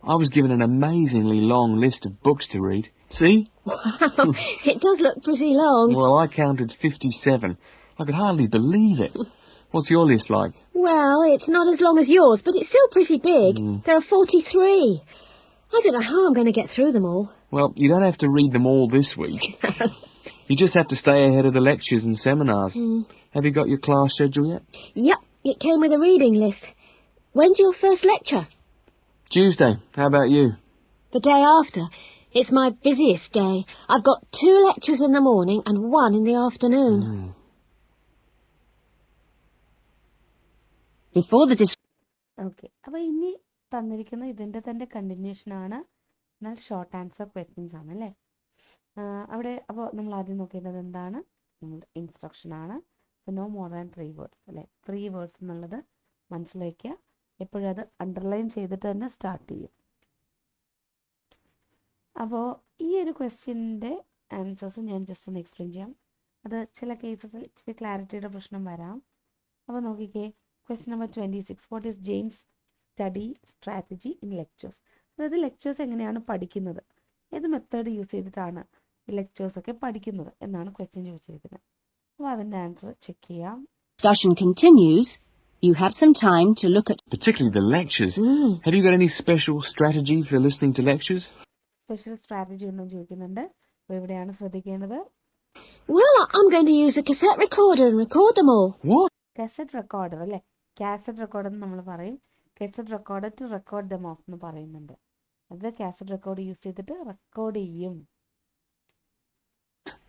I was given an amazingly long list of books to read. See? Wow, it does look pretty long. Well, I counted 57. I could hardly believe it. What's your list like? Well, it's not as long as yours, but it's still pretty big. There are 43. I don't know how I'm going to get through them all. Well, you don't have to read them all this week. You just have to stay ahead of the lectures and seminars. Have you got your class schedule yet? Yep, it came with a reading list. When's your first lecture? Tuesday. How about you? The day after. It's my busiest day. I've got 2 lectures in the morning and 1 in the afternoon. Before the okay. അപ്പോൾ ഇനി തന്നിരിക്കുന്ന ഇതിൻ്റെ തന്നെ കണ്ടിന്യൂഷൻ ആണ്, എന്നാൽ ഷോർട്ട് ആൻസർ ക്വസ്റ്റ്യൻസ് ആണ് അല്ലേ. അവിടെ അപ്പോൾ നമ്മൾ ആദ്യം നോക്കേണ്ടത് എന്താണ്, നമ്മുടെ ഇൻസ്ട്രക്ഷൻ ആണ്. നോ മോർ ദാൻ 3 വേർഡ്സ് അല്ലേ. 3 വേർഡ്സ് എന്നുള്ളത് മനസ്സിലാക്കുക. എപ്പോഴും അത് അണ്ടർലൈൻ ചെയ്തിട്ട് തന്നെ സ്റ്റാർട്ട് ചെയ്യും. അപ്പോൾ ഈ ഒരു ക്വസ്റ്റ്യൻ്റെ ആൻസേഴ്സ് ഞാൻ ജസ്റ്റ് ഒന്ന് എക്സ്പ്ലെയിൻ ചെയ്യാം. അത് ചില കേസസിൽ ഇച്ചിരി ക്ലാരിറ്റിയുടെ പ്രശ്നം വരാം. അപ്പോൾ നോക്കിക്കേ, question number 26. What is Jains study strategy in lectures? അതായത് ലെക്ചേഴ്സ് എങ്ങനെയാണ് പഠിക്കുന്നത്, ഏത് മെത്തേഡ് യൂസ് ചെയ്തിട്ടാണ് ഈ ലെക്ചേഴ്സൊക്കെ പഠിക്കുന്നത് എന്നാണ് ക്വസ്റ്റ്യൻ ചോദിച്ചിരിക്കുന്നത്. അപ്പോൾ അതിൻ്റെ ആൻസർ ചെക്ക് ചെയ്യാം. discussion continues, you have some time to look at Particularly the lectures. Have you got any special strategy for listening to lectures? Special strategy ഒന്നും ചോദിക്കുന്നുണ്ട്. അപ്പോൾ ഇവിടെയാണ് ശ്രദ്ധിക്കേണ്ടത്. Well, I'm going to use a cassette recorder and record them all. What? Cassette recorder അല്ലേ. കാസറ്റ് റെക്കോർഡർ എന്ന് നമ്മൾ പറയും. Cassette recorder to record them off എന്ന് പറയുന്നുണ്ട്. അത് കാസറ്റ് റെക്കോർഡ് യൂസ് ചെയ്തിട്ട് റെക്കോർഡ് ചെയ്യും.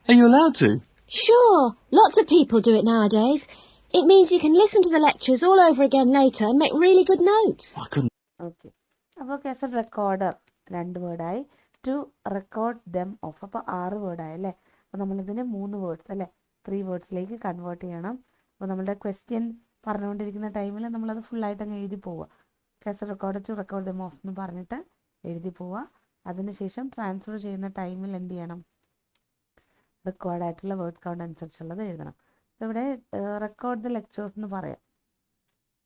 Are you allowed to? Sure, lots of people do it nowadays. It means you can listen to the lectures all over again later and make really good notes. I couldn't. Okay. അപ്പോൾ കാസറ്റ് റെക്കോർഡർ 2 വേർഡായി. ടു റെക്കോർഡ് ദം ഓഫ് അപ്പോൾ 6 വേർഡായി അല്ലേ. അപ്പോൾ നമ്മളിതിന് 3 വേർഡ്സ് അല്ലേ 3 വേർഡ്സിലേക്ക് കൺവേർട്ട് ചെയ്യണം. അപ്പോൾ നമ്മുടെ ക്വസ്റ്റ്യൻ പറഞ്ഞുകൊണ്ടിരിക്കുന്ന ടൈമിൽ നമ്മളത് ഫുള്ളായിട്ട് അങ്ങ് എഴുതി പോവുക. Cassette record to record them off എന്ന് പറഞ്ഞിട്ട് എഴുതി പോവുക. അതിനുശേഷം ട്രാൻസ്ഫർ ചെയ്യുന്ന ടൈമിൽ എന്ത് ചെയ്യണം, റെക്കോർഡായിട്ടുള്ള വേർഡ് കൗണ്ട് അനുസരിച്ചുള്ളത് എഴുതണം. അപ്പോൾ ഇവിടെ റെക്കോർഡ് ദ ലെക്ചേഴ്സ് എന്ന് പറയാം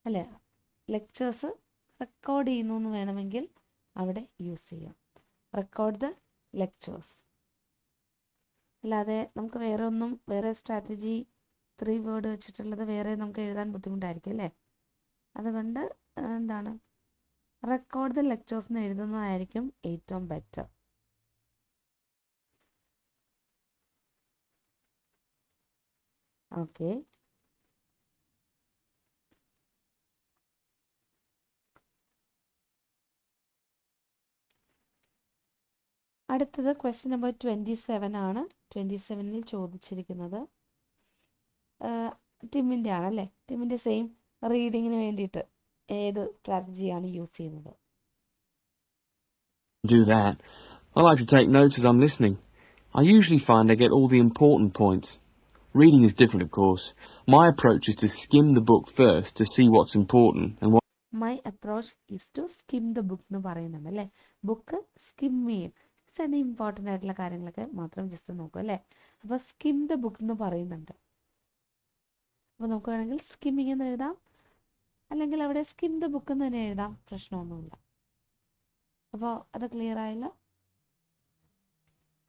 അല്ലേ. ലെക്ചേഴ്സ് റെക്കോർഡ് ചെയ്യുന്നു എന്ന് വേണമെങ്കിൽ അവിടെ യൂസ് ചെയ്യാം. Record the lectures. അല്ലാതെ നമുക്ക് വേറെ സ്ട്രാറ്റജി 3 വേർഡ് വെച്ചിട്ടുള്ളത് വേറെ നമുക്ക് എഴുതാൻ ബുദ്ധിമുട്ടായിരിക്കും അല്ലേ. അതുകൊണ്ട് എന്താണ്, റെക്കോർഡ് ദ ലെക്ചേഴ്സ് എന്ന് എഴുതുന്നതായിരിക്കും ഏറ്റവും ബെറ്റർ. ഓക്കെ. അടുത്തത് ക്വസ്റ്റ്യൻ നമ്പർ 27 ആണ്. 27ൽ ചോദിച്ചിരിക്കുന്നത് ടിമ്മിൻ്റെ ആണല്ലേ. ടിമ്മിൻ്റെ സെയിം റീഡിങ്ങിന് വേണ്ടിയിട്ട് ഏത് സ്ട്രാറ്റജിയാണ് യൂസ് ചെയ്യുന്നത്? Do that. I like to take notes as I'm listening. I usually find I get all the important points. Reading is different, of course. My approach is to skim the book first to see what's important and what... My approach is to skim the book എന്ന് പറയുന്നുണ്ട് അല്ലേ. ബുക്ക് സ്കിം ചെയ്യും. തന്നെ ഇമ്പോർട്ടൻ്റ് ആയിട്ടുള്ള കാര്യങ്ങളൊക്കെ മാത്രം ജസ്റ്റ് നോക്കും അല്ലേ. അപ്പോൾ സ്കിം ദ ബുക്ക് എന്ന് പറയുന്നുണ്ട്. അപ്പോൾ നമുക്ക് വേണമെങ്കിൽ സ്കിമ്മിങ് എന്ന് എഴുതാം, അല്ലെങ്കിൽ അവിടെ സ്കിം ദ ബുക്ക് എന്ന് തന്നെ എഴുതാം, പ്രശ്നമൊന്നുമില്ല. അപ്പോൾ അത് ക്ലിയർ ആയല്ലോ.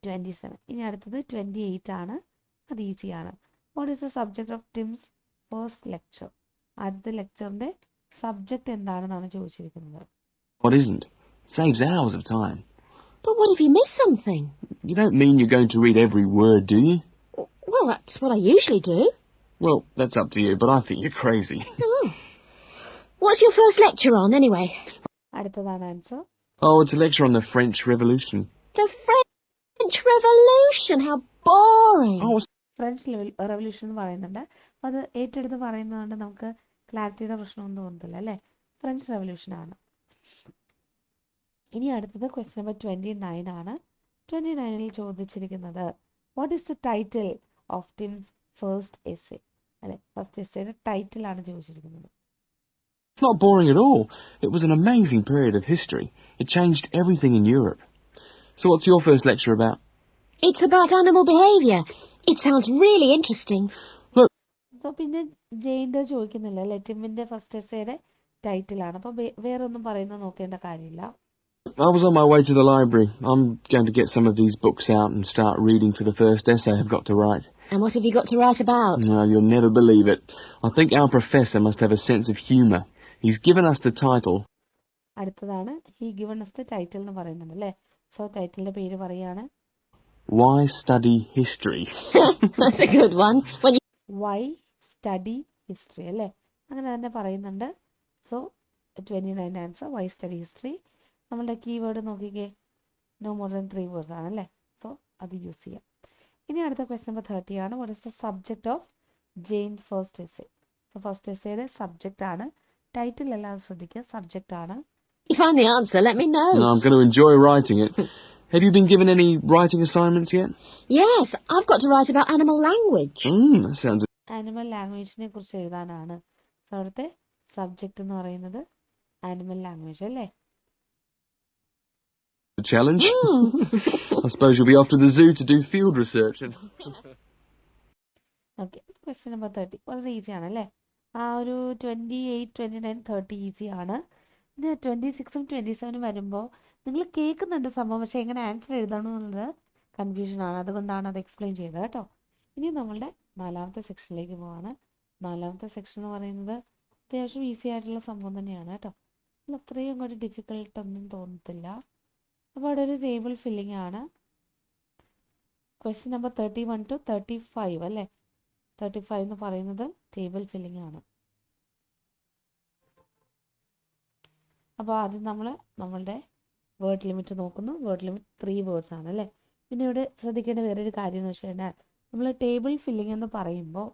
27. ഇനി അടുത്തത് 28 ആണ്. അത് ഈസിയാണ്. What is the subject of Tim's first lecture? ആദ്യത്തെ ലെക്ചറിൻ്റെ സബ്ജക്റ്റ് എന്താണെന്നാണ് ചോദിച്ചിരിക്കുന്നത്. What isn't? Saves hours of time. But what if you miss something? You don't mean you're going to read every word, do you? Well, that's what I usually do. Well, that's up to you, but I think you're crazy. Oh. What's your first lecture on, anyway? അടുത്തതാണ് answer. Oh, it's a lecture on the French Revolution. The French Revolution? How boring. Oh, French revolution എന്ന് പറയുന്നുണ്ട്. അപ്പോൾ അത് ഏറ്റെടുത്ത് പറയുന്നതുകൊണ്ട് നമുക്ക് ക്ലാരിറ്റിയുടെ പ്രശ്നമൊന്നും തോന്നത്തില്ല അല്ലേ. ഫ്രഞ്ച് റെവല്യൂഷനാണ്. ഇനി അടുത്തത് ക്വസ്റ്റ്യൻ നമ്പർ 29 ആണ്. 29ൽ ചോദിച്ചിരിക്കുന്നത് what is the title of Tim's first essay? അല്ലെ, ഫസ്റ്റ് എസ്സേയുടെ ടൈറ്റിലാണ് ചോദിച്ചിരിക്കുന്നത്. it's not boring at all. It was an amazing period of history. It changed everything in Europe. So what's your first lecture about? It's about animal behaviour. It sounds really interesting. അപ്പോൾ പിന്നെ ജെയിൻ്റെ ചോദിക്കുന്നില്ല അല്ലേ. ടിമ്മിൻ്റെ ഫസ്റ്റ് എസ്സേയുടെ ടൈറ്റിലാണ്. അപ്പോൾ വേറെ ഒന്നും പറയുന്നത് നോക്കേണ്ട കാര്യമില്ല. I was on my way to the library. I'm going to get some of these books out and start reading for the first essay I've got to write. And what have you got to write about? No, you'll never believe it. I think our professor must have a sense of humour. He's given us the title. അടുത്തതാണ് he given us the title എന്ന് പറയുന്നുണ്ട് അല്ലേ. സോ ടൈറ്റിലിന്റെ പേര് പറയാണ് Why study history? That's a good one. Why study history അല്ലേ. അങ്ങനെ തന്നെ പറയുന്നുണ്ട്. So 29 answer why study history. നമ്മളുടെ കീവേഡ് നോക്കിക്കേ, നോ മോർ ദാൻ 3 വേർഡ്സ് ആണല്ലേ. സോ അത് യൂസ് ചെയ്യാം. ഇനി അടുത്ത ക്വസ്റ്റ്യൻ നമ്പർ 30 ആണ്. What is the subject of Jane's first essay? So first എസ്സേയുടെ സബ്ജക്റ്റ് ആണ്. ടൈറ്റിൽ എല്ലാം ശ്രദ്ധിക്കുക, സബ്ജക്റ്റ് ആണ്. You find the answer, let me know. No, I'm going to enjoy writing it. Have you been given any writing assignments yet? Yes, I've got to write about animal language. That sounds... animal ലാംഗ്വേജിനെ കുറിച്ച് എഴുതാനാണ്. സോ അവിടുത്തെ സബ്ജക്റ്റ് എന്ന് പറയുന്നത് ആനിമൽ ലാംഗ്വേജ് അല്ലേ. a challenge. I suppose you'll be off to the zoo to do field research. Okay, question number 30 വളരെ ഈസിയാണ് അല്ലേ. ആ ഒരു 28, 29, 30 ഈസിയാണ്. പിന്നെ 26ഉം 27ഉം വരുമ്പോൾ നിങ്ങൾ കേൾക്കുന്നുണ്ട് സംഭവം, പക്ഷേ എങ്ങനെ ആൻസർ എഴുതണമെന്നുള്ളത് കൺഫ്യൂഷനാണ്. അതുകൊണ്ടാണ് അത് എക്സ്പ്ലെയിൻ ചെയ്തത് കേട്ടോ. ഇനി നമ്മളുടെ 4ാമത്തെ സെക്ഷനിലേക്ക് പോവാണ്. 4ാമത്തെ സെക്ഷൻ എന്ന് പറയുന്നത് അത്യാവശ്യം ഈസി ആയിട്ടുള്ള സംഭവം തന്നെയാണ് കേട്ടോ. അത്രയും അങ്ങോട്ട് ഡിഫിക്കൽട്ടൊന്നും തോന്നത്തില്ല. അപ്പോൾ അവിടെ ഒരു ടേബിൾ ഫില്ലിംഗ് ആണ്. ക്വസ്റ്റ്യൻ നമ്പർ 31 to 35 അല്ലേ. 35 എന്ന് പറയുന്നത് ടേബിൾ ഫില്ലിംഗ് ആണ്. അപ്പോൾ ആദ്യം നമ്മളുടെ വേർഡ് ലിമിറ്റ് നോക്കുന്നു. വേർഡ് ലിമിറ്റ് 3 വേർഡ്സ് ആണ് അല്ലേ. പിന്നെ ഇവിടെ ശ്രദ്ധിക്കേണ്ട വേറൊരു കാര്യം എന്ന് വെച്ച് കഴിഞ്ഞാൽ നമ്മൾ ടേബിൾ ഫില്ലിംഗ് എന്ന് പറയുമ്പോൾ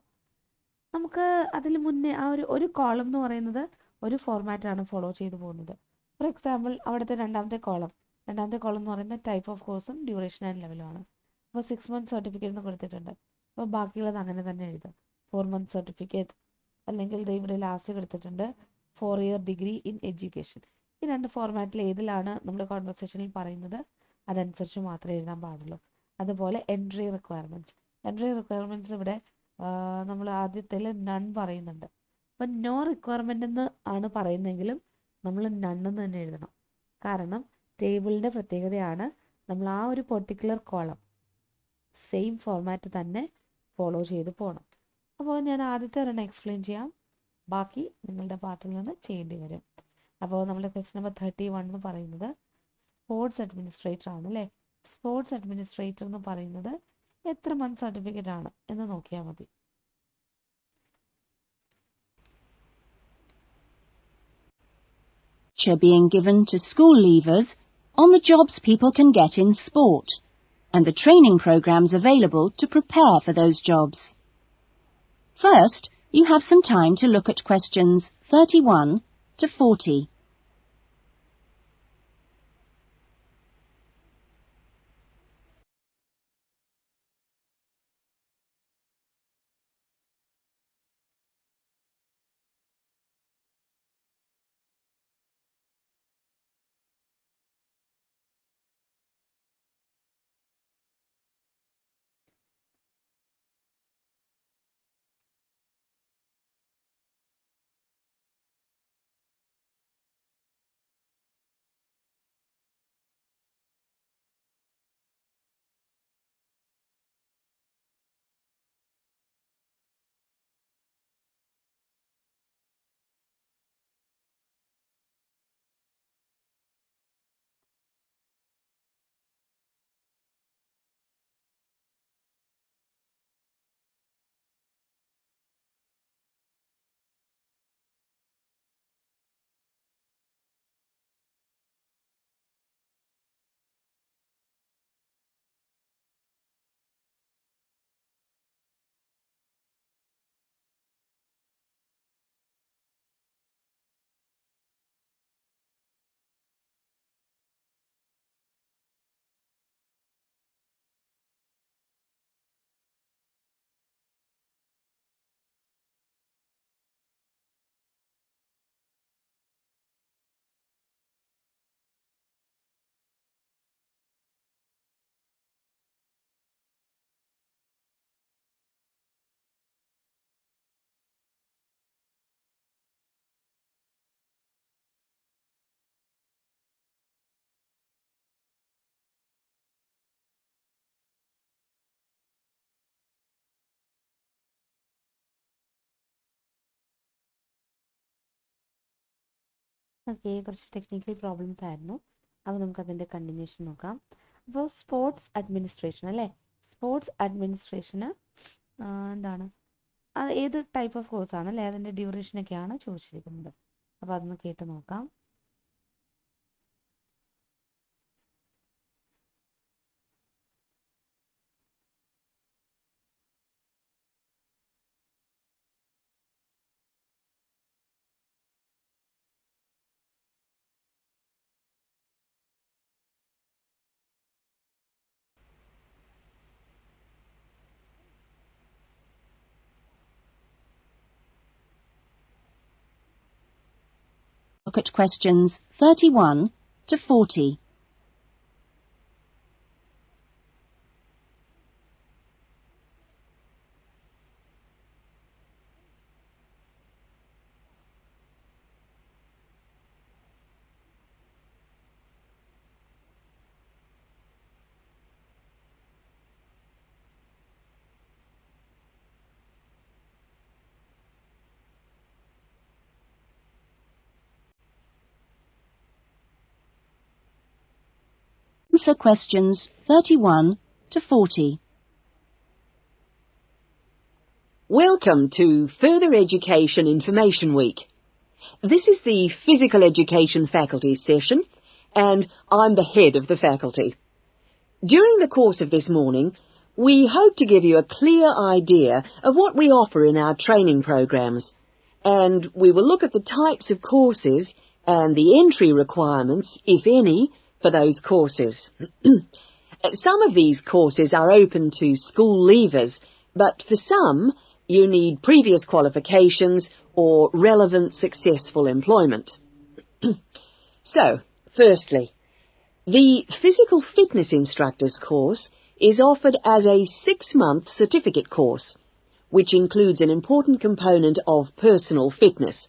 നമുക്ക് അതിൽ മുന്നേ ആ ഒരു കോളം എന്ന് പറയുന്നത് ഒരു ഫോർമാറ്റാണ് ഫോളോ ചെയ്തു പോകുന്നത്. ഫോർ എക്സാമ്പിൾ അവിടുത്തെ രണ്ടാമത്തെ കോളം എന്ന് പറയുന്നത് ടൈപ്പ് ഓഫ് കോഴ്സും ഡ്യൂറേഷൻ ആൻഡ് ലെവലുമാണ്. അപ്പോൾ 6 months സർട്ടിഫിക്കറ്റ് എന്ന് കൊടുത്തിട്ടുണ്ട്. അപ്പോൾ ബാക്കിയുള്ളത് അങ്ങനെ തന്നെ എഴുതുക. 4 month സർട്ടിഫിക്കറ്റ്, അല്ലെങ്കിൽ ഇവിടെ ലാസ്റ്റ് കൊടുത്തിട്ടുണ്ട് 4 year ഡിഗ്രി ഇൻ എഡ്യൂക്കേഷൻ. ഈ 2 ഫോർമാറ്റിൽ ഏതിലാണ് നമ്മൾ കോൺവെർസേഷനിൽ പറയുന്നത് അതനുസരിച്ച് മാത്രമേ എഴുതാൻ പാടുള്ളൂ. അതുപോലെ എൻട്രി റിക്വയർമെൻറ്റ്സ് ഇവിടെ നമ്മൾ ആദ്യത്തിൽ നൺ പറയുന്നുണ്ട്. അപ്പം നോ റിക്വയർമെൻ്റ് എന്ന് ആണ് പറയുന്നതെങ്കിലും നമ്മൾ നണ്ണെന്ന് തന്നെ എഴുതണം. കാരണം ടേബിളിൻ്റെ പ്രത്യേകതയാണ് നമ്മൾ ആ ഒരു പെർട്ടിക്കുലർ കോളം സെയിം ഫോർമാറ്റ് തന്നെ ഫോളോ ചെയ്ത് പോകണം. അപ്പോൾ ഞാൻ ആദ്യത്തെ ഒരെണ്ണം എക്സ്പ്ലെയിൻ ചെയ്യാം, ബാക്കി നിങ്ങളുടെ പാർട്ടിൽ നിന്ന് ചെയ്യേണ്ടി വരും. അപ്പോൾ നമ്മുടെ ക്വസ്റ്റ്യൻ നമ്പർ 31 എന്ന് പറയുന്നത് സ്പോർട്സ് അഡ്മിനിസ്ട്രേറ്റർ ആണ് അല്ലേ. സ്പോർട്സ് അഡ്മിനിസ്ട്രേറ്റർ എന്ന് പറയുന്നത് എത്ര മന്ത് സർട്ടിഫിക്കറ്റ് ആണ് എന്ന് നോക്കിയാൽ മതി. Being given to school leavers on the jobs people can get in sport and the training programs available to prepare for those jobs. First, you have some time to look at questions 31 to 40. Okay, കുറച്ച് ടെക്നിക്കൽ പ്രോബ്ലംസ് ആയിരുന്നു. അപ്പോൾ നമുക്കതിൻ്റെ കണ്ടിന്യൂഷൻ നോക്കാം. അപ്പോൾ സ്പോർട്സ് അഡ്മിനിസ്ട്രേഷൻ അല്ലേ, സ്പോർട്സ് അഡ്മിനിസ്ട്രേഷന് എന്താണ്, അത് ഏത് ടൈപ്പ് ഓഫ് കോഴ്സാണ് അല്ലേ, അതിൻ്റെ ഡ്യൂറേഷനൊക്കെയാണ് ചോദിച്ചിരിക്കുന്നത്. അപ്പോൾ അതൊന്ന് കേട്ട് നോക്കാം. Look at questions 31 to 40. Answer questions 31 to 40. Welcome to Further Education Information Week. This is the Physical Education Faculty session, and I'm the head of the faculty. During the course of this morning, we hope to give you a clear idea of what we offer in our training programs, and we will look at the types of courses and the entry requirements, if any, for those courses. Some of these courses are open to school leavers, but for some, you need previous qualifications or relevant successful employment. So, firstly, the Physical Fitness Instructors course is offered as a 6-month certificate course, which includes an important component of personal fitness,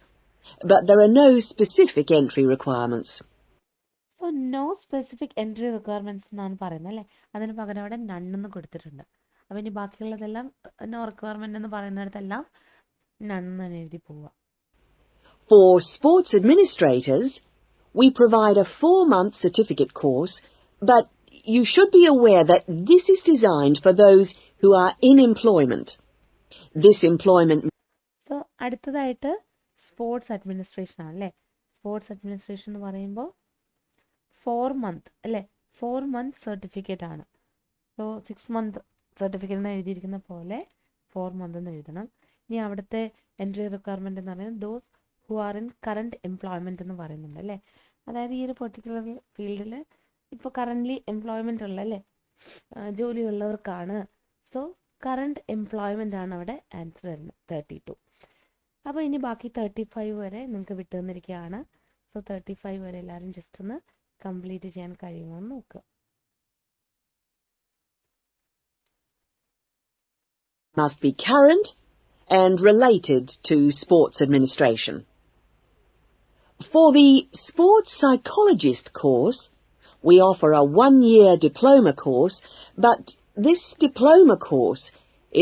but there are no specific entry requirements. അപ്പോൾ നോ സ്പെസിഫിക് എൻട്രി റിക്വയർമെൻറ്റ്സ് എന്നാണ് പറയുന്നത് അല്ലേ, അതിന് പകരം അവിടെ നണ്ണെന്ന് കൊടുത്തിട്ടുണ്ട്. അപ്പോൾ ഇനി ബാക്കിയുള്ളതെല്ലാം നോ റിക്വയർമെൻ്റ് എന്ന് പറയുന്നിടത്തെല്ലാം നണ്ണെന്ന് എഴുതി പോവുക. For sports administrators, we provide a 4-month certificate course, but you should be aware that this is designed for those who are in employment. This employment... so അടുത്തതായിട്ട് സ്പോർട്സ് അഡ്മിനിസ്ട്രേഷൻ ആണല്ലേ. സ്പോർട്സ് അഡ്മിനിസ്ട്രേഷൻ എന്ന് പറയുമ്പോൾ 4 month അല്ലേ, 4 month സർട്ടിഫിക്കറ്റ് ആണ്. സോ 6 month സർട്ടിഫിക്കറ്റ് എന്ന് എഴുതിയിരിക്കുന്ന പോലെ 4 month എന്ന് എഴുതണം. ഇനി അവിടുത്തെ എൻട്രി റിക്വയർമെന്റ് എന്ന് പറയുന്നത് those who are in current employment എന്ന് പറയുന്നുണ്ട് അല്ലേ. അതായത് ഈ ഒരു പെർട്ടിക്കുലർ ഫീൽഡിൽ ഇപ്പോൾ കറൻ്റ്ലി എംപ്ലോയ്മെന്റ് ഉള്ള അല്ലേ, ജോലിയുള്ളവർക്കാണ്. സോ കറണ്ട് എംപ്ലോയ്മെന്റ് ആണ് അവിടെ ആൻസർ വരുന്നത് 32. അപ്പോൾ ഇനി ബാക്കി 35 വരെ നിങ്ങൾക്ക് വിട്ടു തന്നിരിക്കുകയാണ്. സോ 35 വരെ എല്ലാവരും ജസ്റ്റ് ഒന്ന് കംപ്ലീറ്റ് ചെയ്യാൻ കഴിയുമോ എന്ന് നോക്കുക. Must be current and related to sports administration. For the sports psychologist course, we offer a 1-year diploma course, but this diploma course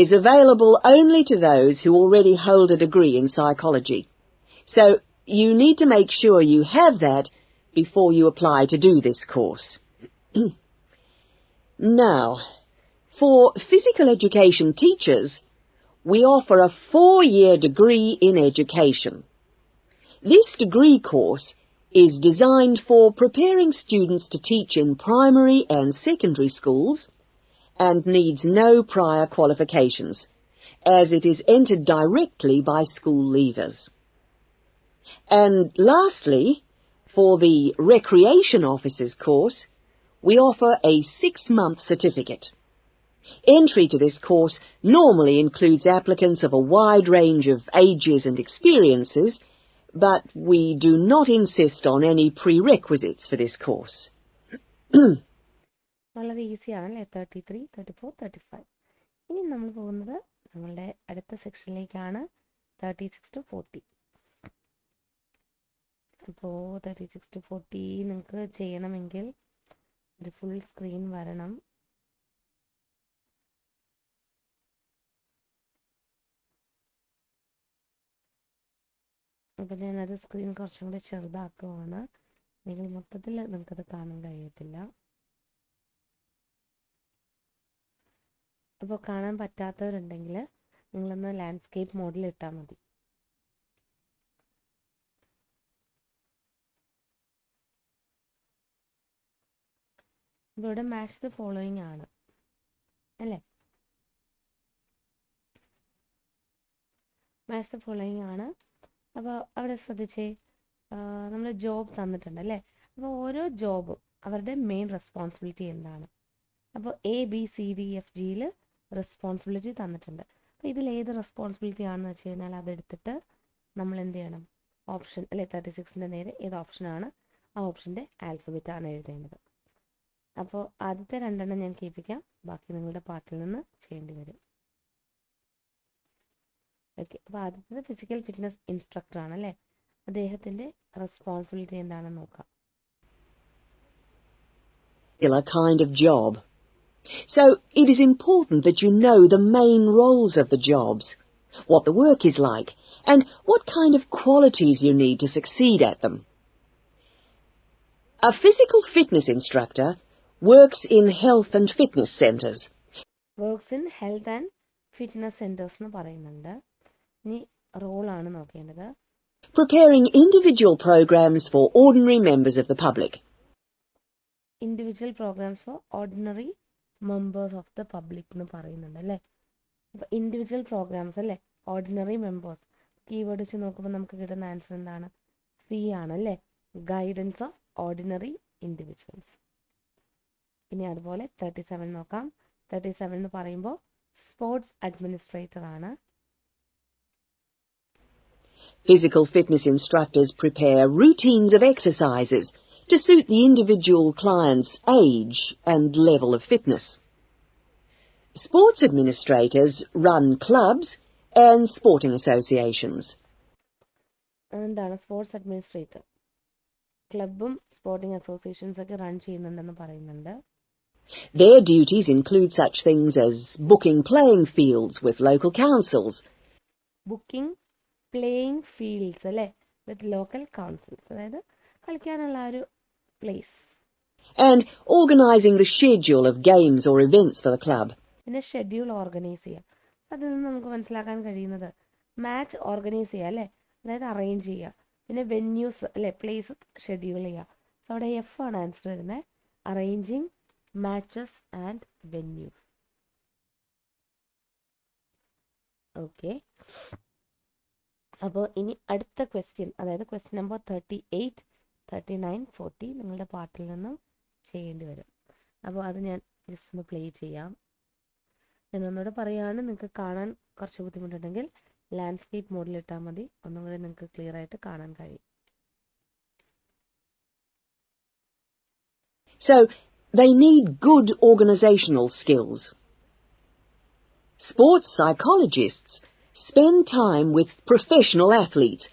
is available only to those who already hold a degree in psychology. So you need to make sure you have that before you apply to do this course. Now, for physical education teachers, we offer a 4-year degree in education. This degree course is designed for preparing students to teach in primary and secondary schools and needs no prior qualifications, as it is entered directly by school leavers. And lastly, for the recreation officers course, we offer a 6-month certificate. Entry to this course normally includes applicants of a wide range of ages and experiences, but we do not insist on any prerequisites for this course. വളരെ ഈസിയാണ് അല്ലേ, 33, 34, 35. ഇനി നമ്മൾ പോകുന്നത് നമ്മളുടെ അടുത്ത സെക്ഷനിലേക്കാണ്, 36 to 40. അപ്പോൾ 36 to 40 നിങ്ങൾക്ക് ചെയ്യണമെങ്കിൽ ഒരു ഫുൾ സ്ക്രീൻ വരണം. അപ്പോൾ ഞാനത് സ്ക്രീൻ കുറച്ചും കൂടി ചെറുതാക്കുവാണ്, നിങ്ങൾ മൊത്തത്തിൽ നിങ്ങൾക്കത് കാണാൻ കഴിയത്തില്ല. അപ്പോൾ കാണാൻ പറ്റാത്തവരുണ്ടെങ്കിൽ നിങ്ങളൊന്ന് ലാൻഡ്സ്കേപ്പ് മോഡിൽ ഇട്ടാൽ മതി. ഇവിടെ മാച്ച് ദ ഫോളോയിങ് ആണ് അല്ലേ, മാച്ച് ദ ഫോളോയിങ് ആണ്. അപ്പോൾ അവിടെ ശ്രദ്ധിച്ചേ, നമ്മൾ ജോബ് തന്നിട്ടുണ്ട് അല്ലേ. അപ്പോൾ ഓരോ ജോബും അവരുടെ മെയിൻ റെസ്പോൺസിബിലിറ്റി എന്താണ്. അപ്പോൾ ABCDFGയിൽ റെസ്പോൺസിബിലിറ്റി തന്നിട്ടുണ്ട്. അപ്പോൾ ഇതിൽ ഏത് റെസ്പോൺസിബിലിറ്റി ആണെന്ന് വെച്ച് കഴിഞ്ഞാൽ അതെടുത്തിട്ട് നമ്മൾ എന്ത് ചെയ്യണം, ഓപ്ഷൻ അല്ലെ 36ൻ്റെ നേരെ ഏത് ഓപ്ഷനാണ് ആ ഓപ്ഷൻ്റെ ആൽഫബറ്റാണ് എഴുതേണ്ടത്. അപ്പോൾ ആദ്യത്തെ 2 ഞാൻ കേൾപ്പിക്കാം, ബാക്കി നിങ്ങളുടെ പാട്ടിൽ നിന്ന് ചെയ്യേണ്ടി വരും. ഓക്കെ, അപ്പോൾ ആദ്യത്തേത് ഫിസിക്കൽ ഫിറ്റ്നസ് ഇൻസ്ട്രക്ടർ ആണ് അല്ലേ, അദ്ദേഹത്തിൻ്റെ റെസ്പോൺസിബിലിറ്റി എന്താണെന്ന് നോക്കാം. A kind of job. So it is important that you know the main roles of the jobs, what the work is like, and what kind of qualities you need to succeed at them. A physical fitness instructor works in health and fitness centres. Works in health and fitness centres എന്ന് പറയുന്നുണ്ട്. ഇനി റോളാണ് നോക്കേണ്ടത്. Preparing individual programs for ordinary members of the public. Individual programs for ordinary members of the public എന്ന് പറയുന്നുണ്ട് അല്ലേ. അപ്പോൾ ഇൻഡിവിജ്വൽ പ്രോഗ്രാംസ് അല്ലേ, ഓർഡിനറി മെമ്പേഴ്സ്. കീവേഡ് വെച്ച് നോക്കുമ്പോൾ നമുക്ക് കിട്ടുന്ന ആൻസർ എന്താണ്, C ആണല്ലേ, ഗൈഡൻസ് ഓഫ് ഓർഡിനറി ഇൻഡിവിജ്വൽസ്. ഇനി അതുപോലെ 37 നോക്കാം. 37 എന്ന് പറയുമ്പോൾ സ്പോർട്സ് അഡ്മിനിസ്ട്രേറ്റർ ആണ്. Physical fitness instructors prepare routines of exercises to suit the individual client's age and level of fitness. Sports administrators run clubs and sporting associations. എന്താണ് സ്പോർട്സ് അഡ്മിനിസ്ട്രേറ്റർ, ക്ലബും സ്പോർട്ടിംഗ് അസോസിയേഷൻസ് ഒക്കെ റൺ ചെയ്യുന്നുണ്ടെന്ന് പറയുന്നുണ്ട്. Their duties include such things as booking playing fields with local councils. Booking playing fields അല്ലേ with local councils, അതായത് കളിക്കാനുള്ള ഒരു place. And organising the schedule of games or events for the club. പിന്നെ ഷെഡ്യൂൾ ഓർഗനൈസ് ചെയ്യുക. അതിൽ നിന്ന് നമുക്ക് മനസ്സിലാക്കാൻ കഴിയുന്നത് മാച്ച് ഓർഗനൈസ് ചെയ്യുക അല്ലേ, അതായത് അറേഞ്ച് ചെയ്യുക. പിന്നെ വെന്യൂസ് അല്ലേ, പ്ലേസ് ഷെഡ്യൂൾ ചെയ്യുക. അവിടെ എഫ് ആണ് ആൻസർ വരുന്നത്. Arranging matches and venues. Okay, അപ്പോൾ ഇനി അടുത്ത ക്വസ്റ്റ്യൻ, അതായത് ക്വസ്റ്റ്യൻ നമ്പർ 38, 39, 40 നിങ്ങളുടെ പാർട്ടിൽ നിന്നും ചെയ്യേണ്ടി വരും. അപ്പോൾ അത് ഞാൻ ജസ്റ്റ് ഒന്ന് പ്ലേ ചെയ്യാം. ഞാൻ ഒന്നുകൂടെ പറയുകയാണ്, നിങ്ങൾക്ക് കാണാൻ കുറച്ച് ബുദ്ധിമുട്ടുണ്ടെങ്കിൽ ലാൻഡ്സ്കേപ്പ് മോഡിലിട്ടാൽ മതി, ഒന്നും കൂടി നിങ്ങൾക്ക് ക്ലിയർ ആയിട്ട് കാണാൻ കഴിയും. So, they need good organisational skills. Sports psychologists spend time with professional athletes,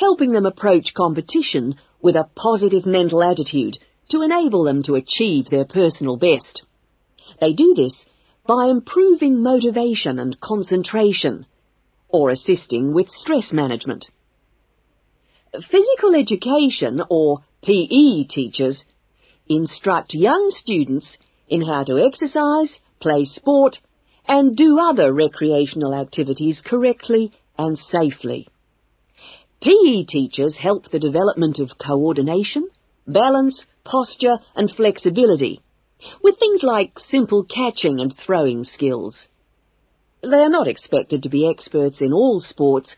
helping them approach competition with a positive mental attitude to enable them to achieve their personal best. They do this by improving motivation and concentration, or assisting with stress management. Physical education, or PE teachers, instruct young students in how to exercise, play sport, and do other recreational activities correctly and safely. PE teachers help the development of coordination, balance, posture and flexibility, with things like simple catching and throwing skills. They are not expected to be experts in all sports,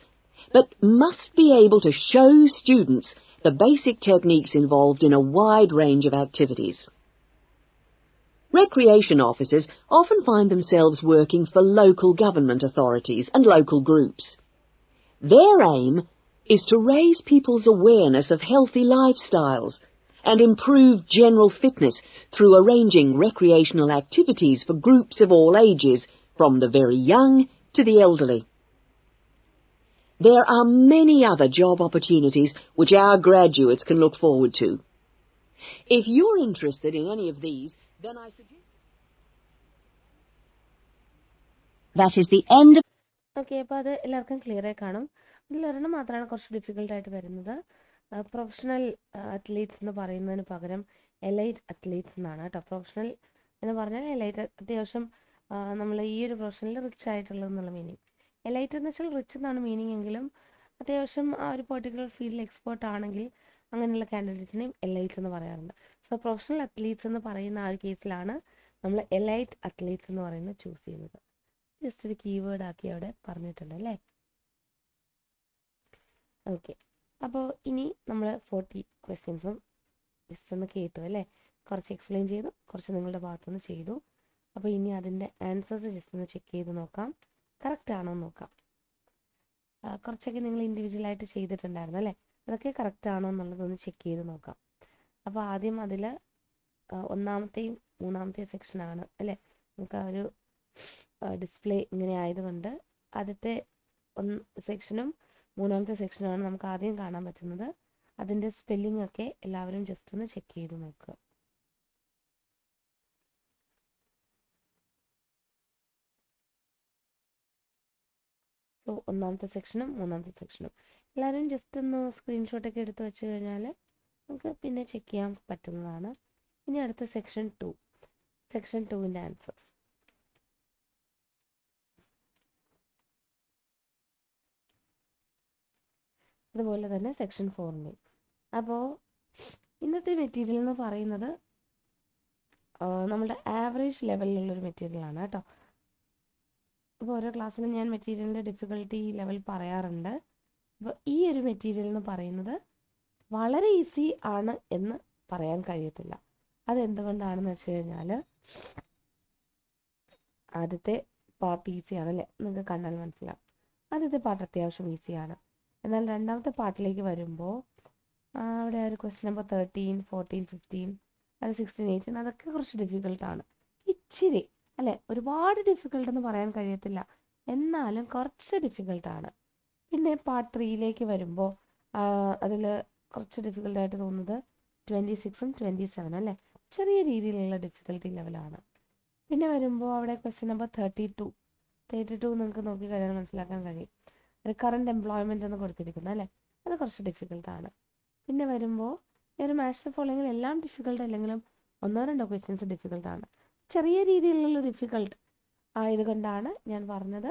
but must be able to show students the basic techniques involved in a wide range of activities. Recreation officers often find themselves working for local government authorities and local groups. Their aim is to raise people's awareness of healthy lifestyles and improve general fitness through arranging recreational activities for groups of all ages, from the very young to the elderly. There are many other job opportunities which our graduates can look forward to. If you're interested in any of these, then I suggest... That is the end of... okay, അപ്പോൾ അത് എല്ലാവർക്കും ക്ലിയർ ആയി കാണും. ഇതിലൊരെണ്ണം മാത്രമാണ് കുറച്ച് ഡിഫിക്കൽട്ടായിട്ട് വരുന്നത്. പ്രൊഫഷണൽ അത്ലീറ്റ്സ് എന്ന് പറയുന്നതിന് പകരം എലൈറ്റ് അത്ലീറ്റ്സ് എന്നാണ് കേട്ടോ. പ്രൊഫഷണൽ എന്ന് പറഞ്ഞാൽ എലൈറ്റ്, അത്യാവശ്യം നമ്മൾ ഈ ഒരു പ്രൊഫഷനിൽ റിച്ച് ആയിട്ടുള്ളതെന്നുള്ള മീനിങ്. എലൈറ്റ് എന്ന് വെച്ചാൽ റിച്ച് എന്നാണ് മീനിങ് എങ്കിലും അത്യാവശ്യം ആ ഒരു പെർട്ടിക്കുലർ ഫീൽഡിൽ എക്സ്പേർട്ട് ആണെങ്കിൽ അങ്ങനെയുള്ള കാൻഡിഡേറ്റ്സിനെയും എലൈറ്റ്സ് എന്ന് പറയാറുണ്ട്. സോ പ്രൊഫഷണൽ അത്ലീറ്റ്സ് എന്ന് പറയുന്ന ആ ഒരു കേസിലാണ് നമ്മൾ എലൈറ്റ് അത്ലീറ്റ്സ് എന്ന് പറയുന്നത് ചൂസ് ചെയ്യുന്നത്. ജസ്റ്റ് ഒരു കീവേഡ് ആക്കി അവിടെ പറഞ്ഞിട്ടുണ്ട് അല്ലേ. ഓക്കെ, അപ്പോൾ ഇനി നമ്മൾ 40 ക്വസ്റ്റ്യൻസും ജസ്റ്റ് ഒന്ന് കേട്ടു അല്ലേ. കുറച്ച് എക്സ്പ്ലെയിൻ ചെയ്തു, കുറച്ച് നിങ്ങളുടെ ഭാഗത്തുനിന്ന് ചെയ്തു. അപ്പോൾ ഇനി അതിൻ്റെ ആൻസേഴ്സ് ജസ്റ്റ് ഒന്ന് ചെക്ക് ചെയ്ത് നോക്കാം, കറക്റ്റ് ആണോ എന്ന് നോക്കാം. കുറച്ചൊക്കെ നിങ്ങൾ ഇൻഡിവിജ്വലായിട്ട് ചെയ്തിട്ടുണ്ടായിരുന്നു അല്ലേ, അതൊക്കെ കറക്റ്റ് ആണോ എന്നുള്ളതൊന്ന് ചെക്ക് ചെയ്ത് നോക്കാം. അപ്പോൾ ആദ്യം അതിൽ ഒന്നാമത്തെയും മൂന്നാമത്തെയും സെക്ഷനാണ് അല്ലേ. നമുക്ക് ആ ഒരു ഡിസ്പ്ലേ ഇങ്ങനെ ആയതുകൊണ്ട് ആദ്യത്തെ സെക്ഷനും മൂന്നാമത്തെ സെക്ഷനുമാണ് നമുക്ക് ആദ്യം കാണാൻ പറ്റുന്നത്. അതിൻ്റെ സ്പെല്ലിംഗ് ഒക്കെ എല്ലാവരും ജസ്റ്റ് ഒന്ന് ചെക്ക് ചെയ്ത് നോക്കുക. സോ ഒന്നാമത്തെ സെക്ഷനും മൂന്നാമത്തെ സെക്ഷനും എല്ലാവരും ജസ്റ്റ് ഒന്ന് സ്ക്രീൻഷോട്ടൊക്കെ എടുത്ത് വെച്ച് കഴിഞ്ഞാൽ നമുക്ക് പിന്നെ ചെക്ക് ചെയ്യാൻ പറ്റുന്നതാണ്. ഇനി അടുത്ത സെക്ഷൻ 2, സെക്ഷൻ 2ൻ്റെ ആൻസേഴ്സ്. അതുപോലെ തന്നെ സെക്ഷൻ 4ൻ്റെ. അപ്പോൾ ഇന്നത്തെ മെറ്റീരിയൽ എന്ന് പറയുന്നത് നമ്മുടെ ആവറേജ് ലെവലിലുള്ളൊരു മെറ്റീരിയലാണ് കേട്ടോ. അപ്പോൾ ഓരോ ക്ലാസ്സിലും ഞാൻ മെറ്റീരിയലിൻ്റെ ഡിഫിക്കൽട്ടി ലെവൽ പറയാറുണ്ട്. അപ്പോൾ ഈ ഒരു മെറ്റീരിയൽ എന്ന് പറയുന്നത് വളരെ ഈസി ആണ് എന്ന് പറയാൻ കഴിയത്തില്ല. അതെന്തുകൊണ്ടാണെന്ന് വെച്ച് കഴിഞ്ഞാൽ ആദ്യത്തെ പാർട്ട് ഈസിയാണല്ലേ, നിങ്ങൾക്ക് കണ്ടാൽ മനസ്സിലാവും. ആദ്യത്തെ പാർട്ട് അത്യാവശ്യം ഈസിയാണ്. എന്നാൽ രണ്ടാമത്തെ പാർട്ടിലേക്ക് വരുമ്പോൾ അവിടെ ഒരു ക്വസ്റ്റ്യൻ നമ്പർ 13, 14, 15, അത് 16, 18 അതൊക്കെ കുറച്ച് ഡിഫിക്കൽട്ടാണ്. ഇച്ചിരി അല്ലേ, ഒരുപാട് ഡിഫിക്കൽട്ടെന്ന് പറയാൻ കഴിയത്തില്ല, എന്നാലും കുറച്ച് ഡിഫിക്കൽട്ടാണ്. പിന്നെ പാർട്ട് 3ലേക്ക് വരുമ്പോൾ അതിൽ കുറച്ച് ഡിഫിക്കൽട്ടായിട്ട് തോന്നുന്നത് 26ഉം 27 അല്ലേ, ചെറിയ രീതിയിലുള്ള ഡിഫിക്കൽട്ടി ലെവലാണ്. പിന്നെ വരുമ്പോൾ അവിടെ ക്വസ്റ്റ്യൻ നമ്പർ 32 നിങ്ങൾക്ക് നോക്കി കഴിഞ്ഞാൽ മനസ്സിലാക്കാൻ കഴിയും. റിക്കറൻറ്റ് എംപ്ലോയ്മെൻ്റ് എന്ന് കൊടുത്തിരിക്കുന്നത് അല്ലേ, അത് കുറച്ച് ഡിഫിക്കൽട്ടാണ്. പിന്നെ വരുമ്പോൾ ഈ ഒരു മാത്സ് ഫോളോയിങ്ങിൽ എല്ലാം ഡിഫിക്കൽട്ട് അല്ലെങ്കിലും 1-2 ക്വസ്റ്റ്യൻസ് ഡിഫിക്കൽട്ടാണ്. ചെറിയ രീതിയിലുള്ള ഡിഫിക്കൽട്ട് ആയതുകൊണ്ടാണ് ഞാൻ പറഞ്ഞത്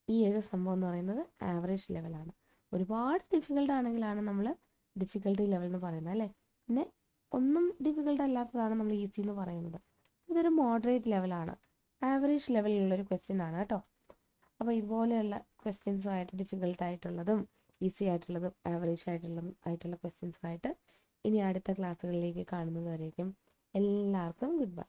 ഈ ഒരു സംഭവം എന്ന് പറയുന്നത് ആവറേജ് ലെവലാണ്. ഒരുപാട് ഡിഫിക്കൽട്ട് ആണെങ്കിലാണ് നമ്മൾ ഡിഫിക്കൽട്ടി ലെവൽ എന്ന് പറയുന്നത് അല്ലേ. പിന്നെ ഒന്നും ഡിഫിക്കൽട്ട് അല്ലാത്തതാണ് നമ്മൾ ഈസി എന്ന് പറയുന്നത്. ഇതൊരു മോഡറേറ്റ് ലെവലാണ്, ആവറേജ് ലെവലിലുള്ളൊരു ക്വസ്റ്റ്യൻ ആണ് കേട്ടോ. അപ്പോൾ ഇതുപോലെയുള്ള ക്വസ്റ്റ്യൻസുമായിട്ട് ഡിഫിക്കൽട്ടായിട്ടുള്ളതും ഈസി ആയിട്ടുള്ളതും ആവറേജ് ആയിട്ടുള്ള ക്വസ്റ്റ്യൻസുമായിട്ട് ഇനി അടുത്ത ക്ലാസ്സുകളിലേക്ക് കാണുന്നത് വരേക്കും എല്ലാവർക്കും ഗുഡ് ബൈ.